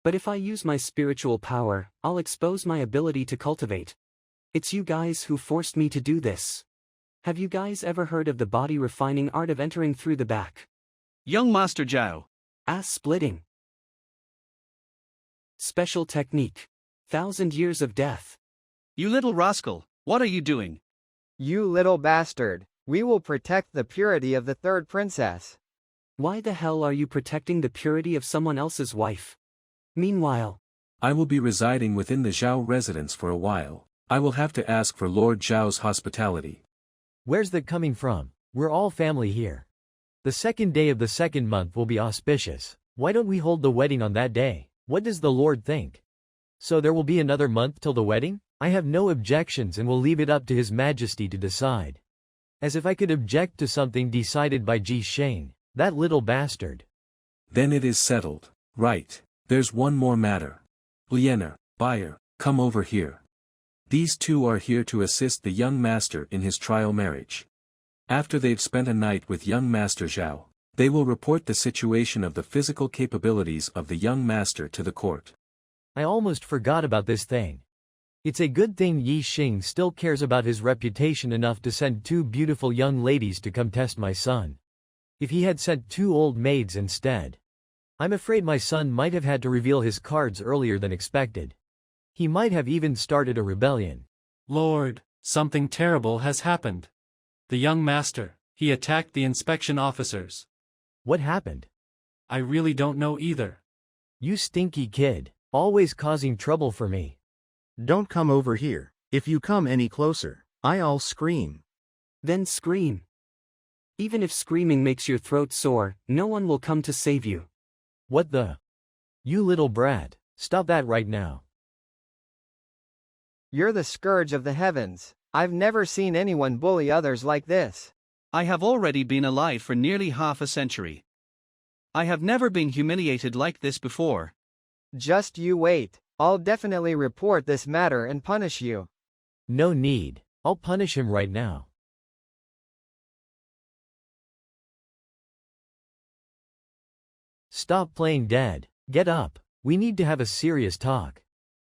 But if I use my spiritual power, I'll expose my ability to cultivate. It's you guys who forced me to do this. Have you guys ever heard of the body refining art of entering through the back? Young Master Zhao. Ass splitting. Special technique. 1,000 years of death. You little rascal, what are you doing? You little bastard, we will protect the purity of the third princess. Why the hell are you protecting the purity of someone else's wife? Meanwhile, I will be residing within the Zhao residence for a while. I will have to ask for Lord Zhao's hospitality. Where's that coming from? We're all family here. The second day of the second month will be auspicious. Why don't we hold the wedding on that day? What does the Lord think? So there will be another month till the wedding? I have no objections and will leave it up to His Majesty to decide. As if I could object to something decided by Ji Sheng, that little bastard. Then it is settled. Right, there's one more matter. Liener, buyer, come over here. These two are here to assist the young master in his trial marriage. After they've spent a night with young Master Zhao, they will report the situation of the physical capabilities of the young master to the court. I almost forgot about this thing. It's a good thing Yi Xing still cares about his reputation enough to send two beautiful young ladies to come test my son. If he had sent two old maids instead, I'm afraid my son might have had to reveal his cards earlier than expected. He might have even started a rebellion. Lord, something terrible has happened. The young master, he attacked the inspection officers. What happened? I really don't know either. You stinky kid, always causing trouble for me. Don't come over here. If you come any closer, I'll scream. Then scream. Even if screaming makes your throat sore, no one will come to save you. What the? You little brat, stop that right now. You're the scourge of the heavens. I've never seen anyone bully others like this. I have already been alive for nearly half a century. I have never been humiliated like this before. Just you wait. I'll definitely report this matter and punish you. No need. I'll punish him right now. Stop playing dead. Get up. We need to have a serious talk.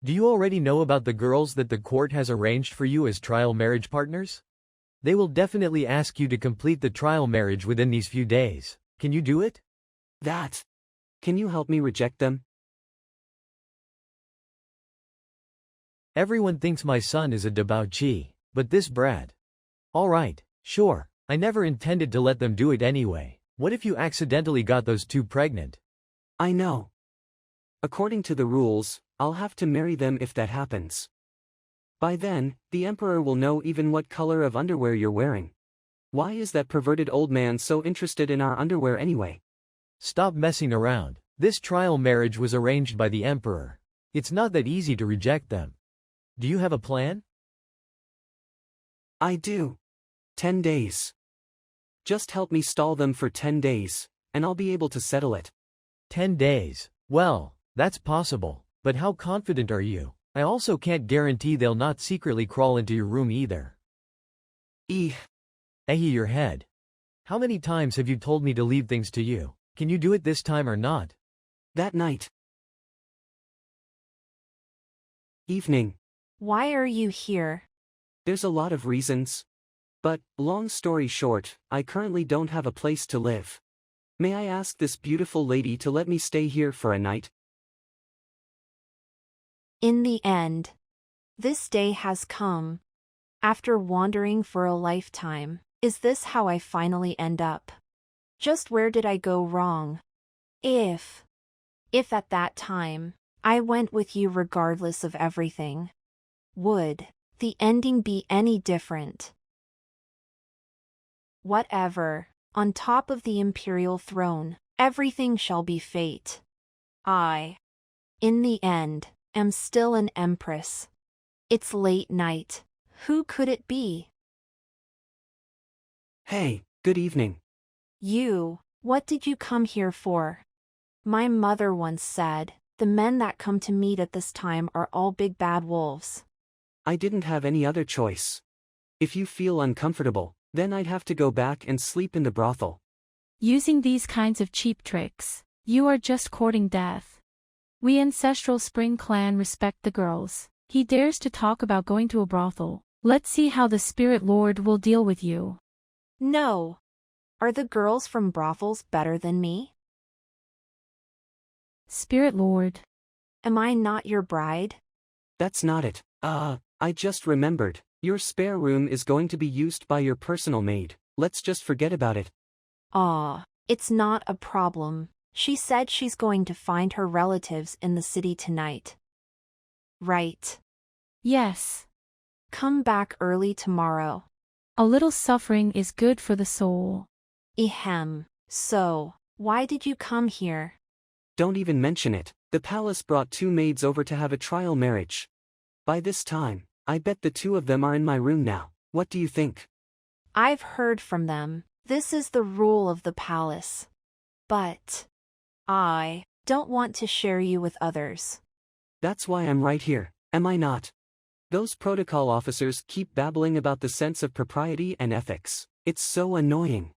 Do you already know about the girls that the court has arranged for you as trial marriage partners? They will definitely ask you to complete the trial marriage within these few days. Can you do it? Can you help me reject them? Everyone thinks my son is a debauchee, but this brat. Alright, sure, I never intended to let them do it anyway. What if you accidentally got those two pregnant? I know. According to the rules, I'll have to marry them if that happens. By then, the emperor will know even what color of underwear you're wearing. Why is that perverted old man so interested in our underwear anyway? Stop messing around. This trial marriage was arranged by the emperor. It's not that easy to reject them. Do you have a plan? I do. 10 days. Just help me stall them for 10 days, and I'll be able to settle it. 10 days. Well, that's possible, but how confident are you? I also can't guarantee they'll not secretly crawl into your room either. Your head. How many times have you told me to leave things to you? Can you do it this time or not? That night. Evening. Why are you here? There's a lot of reasons. But, long story short, I currently don't have a place to live. May I ask this beautiful lady to let me stay here for a night? In the end, this day has come. After wandering for a lifetime, is this how I finally end up? Just where did I go wrong? If at that time, I went with you regardless of everything, would the ending be any different? Whatever, on top of the imperial throne, everything shall be fate. I, in the end, am still an empress. It's late night. Who could it be? Hey, good evening. You, what did you come here for? My mother once said, the men that come to meet at this time are all big bad wolves. I didn't have any other choice. If you feel uncomfortable, then I'd have to go back and sleep in the brothel. Using these kinds of cheap tricks, you are just courting death. We Ancestral Spring Clan respect the girls. He dares to talk about going to a brothel. Let's see how the Spirit Lord will deal with you. No. Are the girls from brothels better than me? Spirit Lord. Am I not your bride? That's not it. I just remembered. Your spare room is going to be used by your personal maid. Let's just forget about it. It's not a problem. She said she's going to find her relatives in the city tonight. Right. Yes. Come back early tomorrow. A little suffering is good for the soul. So, why did you come here? Don't even mention it. The palace brought two maids over to have a trial marriage. By this time, I bet the two of them are in my room now. What do you think? I've heard from them. This is the rule of the palace. But I don't want to share you with others. That's why I'm right here, am I not? Those protocol officers keep babbling about the sense of propriety and ethics. It's so annoying.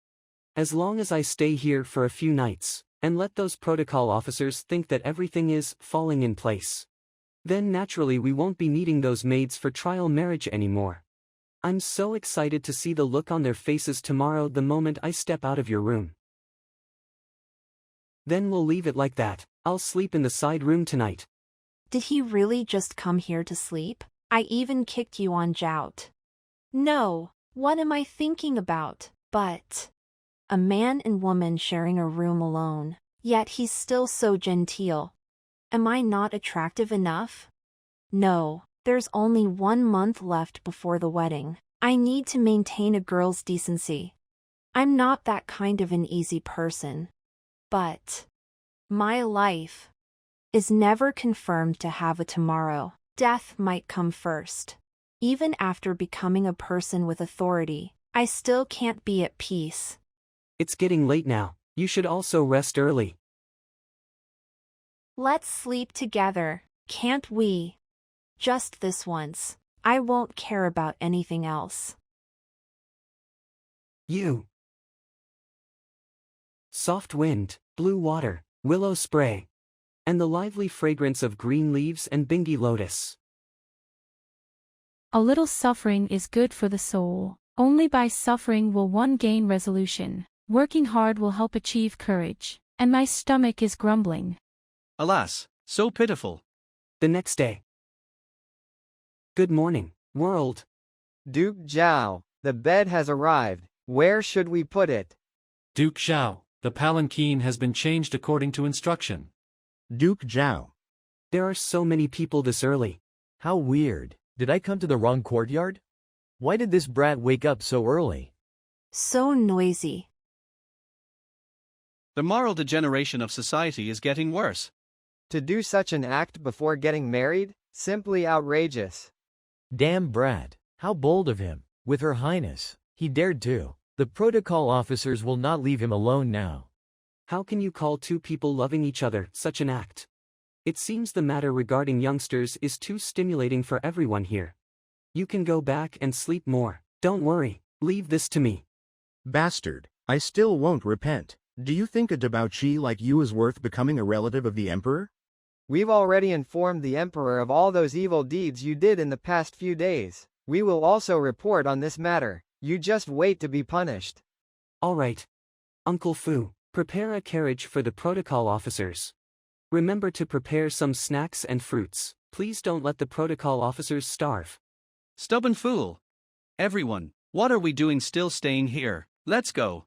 As long as I stay here for a few nights, and let those protocol officers think that everything is falling in place, then naturally we won't be needing those maids for trial marriage anymore. I'm so excited to see the look on their faces tomorrow the moment I step out of your room. Then we'll leave it like that. I'll sleep in the side room tonight. Did he really just come here to sleep? I even kicked you on Jout. No, what am I thinking about? But a man and woman sharing a room alone, yet he's still so genteel. Am I not attractive enough? No, there's only 1 month left before the wedding. I need to maintain a girl's decency. I'm not that kind of an easy person. But my life is never confirmed to have a tomorrow. Death might come first. Even after becoming a person with authority, I still can't be at peace. It's getting late now. You should also rest early. Let's sleep together, can't we? Just this once. I won't care about anything else. You. Soft wind, blue water, willow spray, and the lively fragrance of green leaves and bingi lotus. A little suffering is good for the soul. Only by suffering will one gain resolution. Working hard will help achieve courage. And my stomach is grumbling. Alas, so pitiful. The next day. Good morning, world. Duke Zhao, the bed has arrived. Where should we put it? Duke Zhao, the palanquin has been changed according to instruction. Duke Zhao. There are so many people this early. How weird. Did I come to the wrong courtyard? Why did this brat wake up so early? So noisy. The moral degeneration of society is getting worse. To do such an act before getting married? Simply outrageous. Damn brat. How bold of him. With Her Highness. He dared to. The protocol officers will not leave him alone now. How can you call two people loving each other such an act? It seems the matter regarding youngsters is too stimulating for everyone here. You can go back and sleep more. Don't worry, leave this to me. Bastard, I still won't repent. Do you think a debauchee like you is worth becoming a relative of the Emperor? We've already informed the Emperor of all those evil deeds you did in the past few days. We will also report on this matter. You just wait to be punished. All right. Uncle Fu, prepare a carriage for the protocol officers. Remember to prepare some snacks and fruits. Please don't let the protocol officers starve. Stubborn fool. Everyone, what are we doing still staying here? Let's go.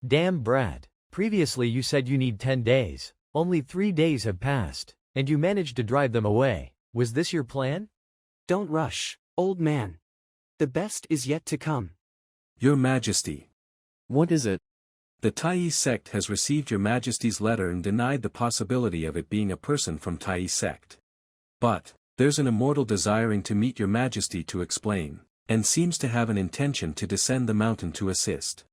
Damn brat. Previously you said you need 10 days. Only 3 days have passed, and you managed to drive them away. Was this your plan? Don't rush, old man. The best is yet to come. Your Majesty. What is it? The Tai sect has received your Majesty's letter and denied the possibility of it being a person from Tai sect. But there's an immortal desiring to meet your Majesty to explain, and seems to have an intention to descend the mountain to assist.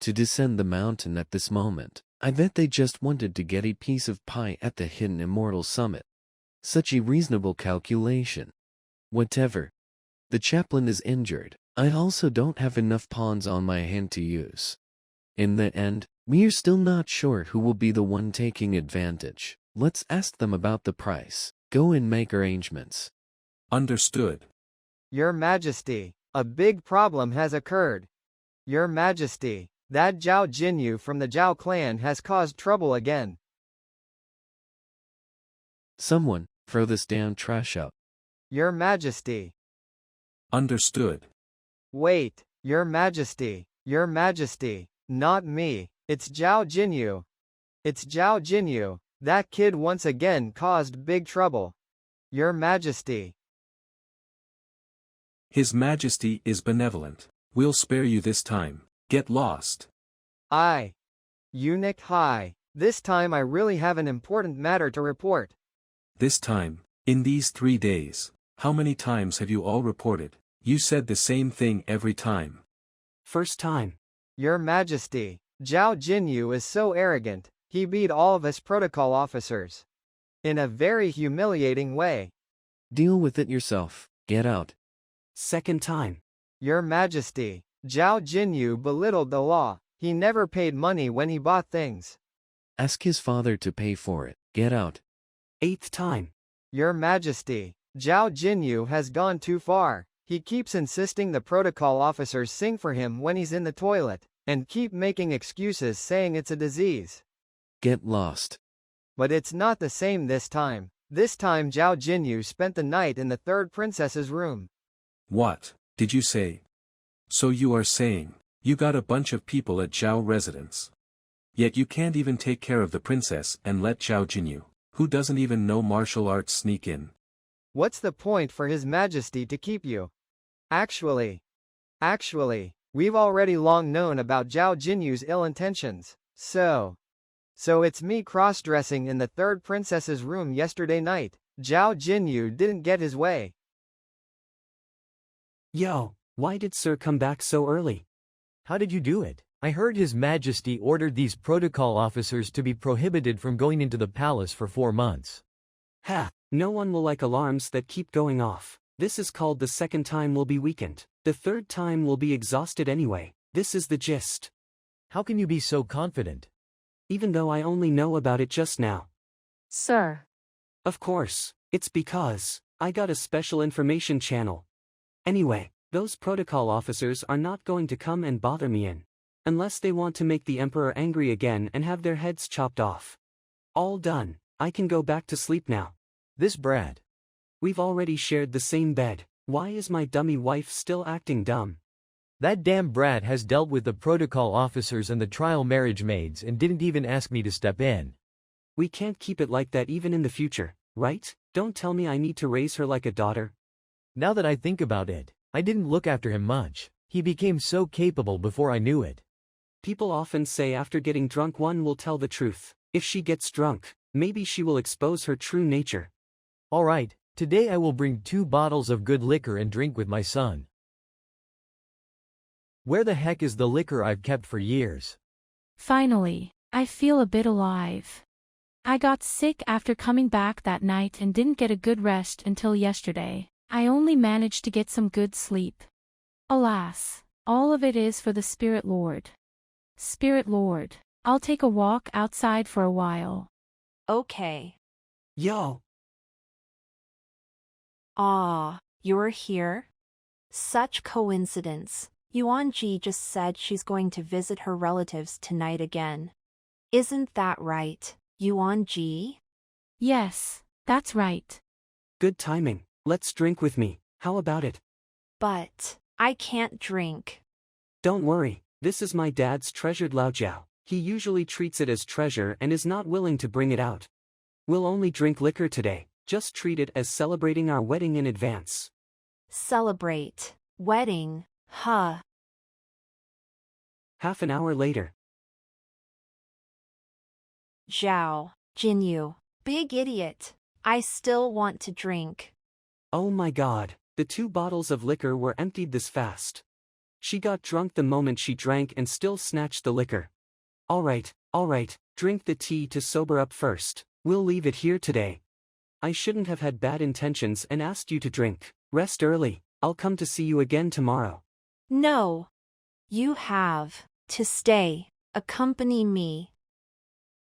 To descend the mountain at this moment. I bet they just wanted to get a piece of pie at the hidden immortal summit. Such a reasonable calculation. Whatever. The chaplain is injured. I also don't have enough pawns on my hand to use. In the end, we're still not sure who will be the one taking advantage. Let's ask them about the price. Go and make arrangements. Understood. Your Majesty, a big problem has occurred. Your Majesty, that Zhao Jinyu from the Zhao clan has caused trouble again. Someone, throw this damn trash out. Your Majesty. Understood. Wait, Your Majesty, not me, it's Zhao Jinyu. It's Zhao Jinyu, that kid once again caused big trouble. Your Majesty. His Majesty is benevolent. We'll spare you this time. Get lost. Eunuch Hai, this time I really have an important matter to report. This time, in these 3 days, how many times have you all reported? You said the same thing every time. First time. Your Majesty, Zhao Jinyu is so arrogant, he beat all of us protocol officers. In a very humiliating way. Deal with it yourself. Get out. Second time. Your Majesty, Zhao Jinyu belittled the law. He never paid money when he bought things. Ask his father to pay for it. Get out. Eighth time. Your Majesty, Zhao Jinyu has gone too far. He keeps insisting the protocol officers sing for him when he's in the toilet, and keep making excuses saying it's a disease. Get lost. But it's not the same this time. This time Zhao Jinyu spent the night in the third princess's room. What did you say? So you are saying, you got a bunch of people at Zhao residence. Yet you can't even take care of the princess and let Zhao Jinyu, who doesn't even know martial arts, sneak in. What's the point for His Majesty to keep you? Actually, we've already long known about Zhao Jinyu's ill intentions, so it's me cross-dressing in the third princess's room yesterday night. Zhao Jinyu didn't get his way. Yo, why did Sir come back so early? How did you do it? I heard His Majesty ordered these protocol officers to be prohibited from going into the palace for 4 months. Ha, no one will like alarms that keep going off. This is called the second time will be weakened. The third time will be exhausted anyway. This is the gist. How can you be so confident? Even though I only know about it just now. Sir. Of course, it's because I got a special information channel. Anyway, those protocol officers are not going to come and bother me unless they want to make the Emperor angry again and have their heads chopped off. All done. I can go back to sleep now. This Brad. We've already shared the same bed. Why is my dummy wife still acting dumb? That damn Brad has dealt with the protocol officers and the trial marriage maids and didn't even ask me to step in. We can't keep it like that even in the future, right? Don't tell me I need to raise her like a daughter. Now that I think about it, I didn't look after him much. He became so capable before I knew it. People often say after getting drunk one will tell the truth. If she gets drunk, maybe she will expose her true nature. All right, today I will bring 2 bottles of good liquor and drink with my son. Where the heck is the liquor I've kept for years? Finally, I feel a bit alive. I got sick after coming back that night and didn't get a good rest until yesterday. I only managed to get some good sleep. Alas, all of it is for the Spirit Lord. Spirit Lord, I'll take a walk outside for a while. Okay. Yo. Ah, you're here? Such coincidence. Yuanji just said she's going to visit her relatives tonight again. Isn't that right, Yuanji? Yes, that's right. Good timing. Let's drink with me. How about it? But I can't drink. Don't worry. This is my dad's treasured Laojiao. He usually treats it as treasure and is not willing to bring it out. We'll only drink liquor today. Just treat it as celebrating our wedding in advance. Celebrate. Wedding. Huh. Half an hour later. Zhao Jinyu. Big idiot. I still want to drink. Oh my god, the 2 bottles of liquor were emptied this fast. She got drunk the moment she drank and still snatched the liquor. Alright, drink the tea to sober up first. We'll leave it here today. I shouldn't have had bad intentions and asked you to drink. Rest early. I'll come to see you again tomorrow. No. You have to stay. Accompany me.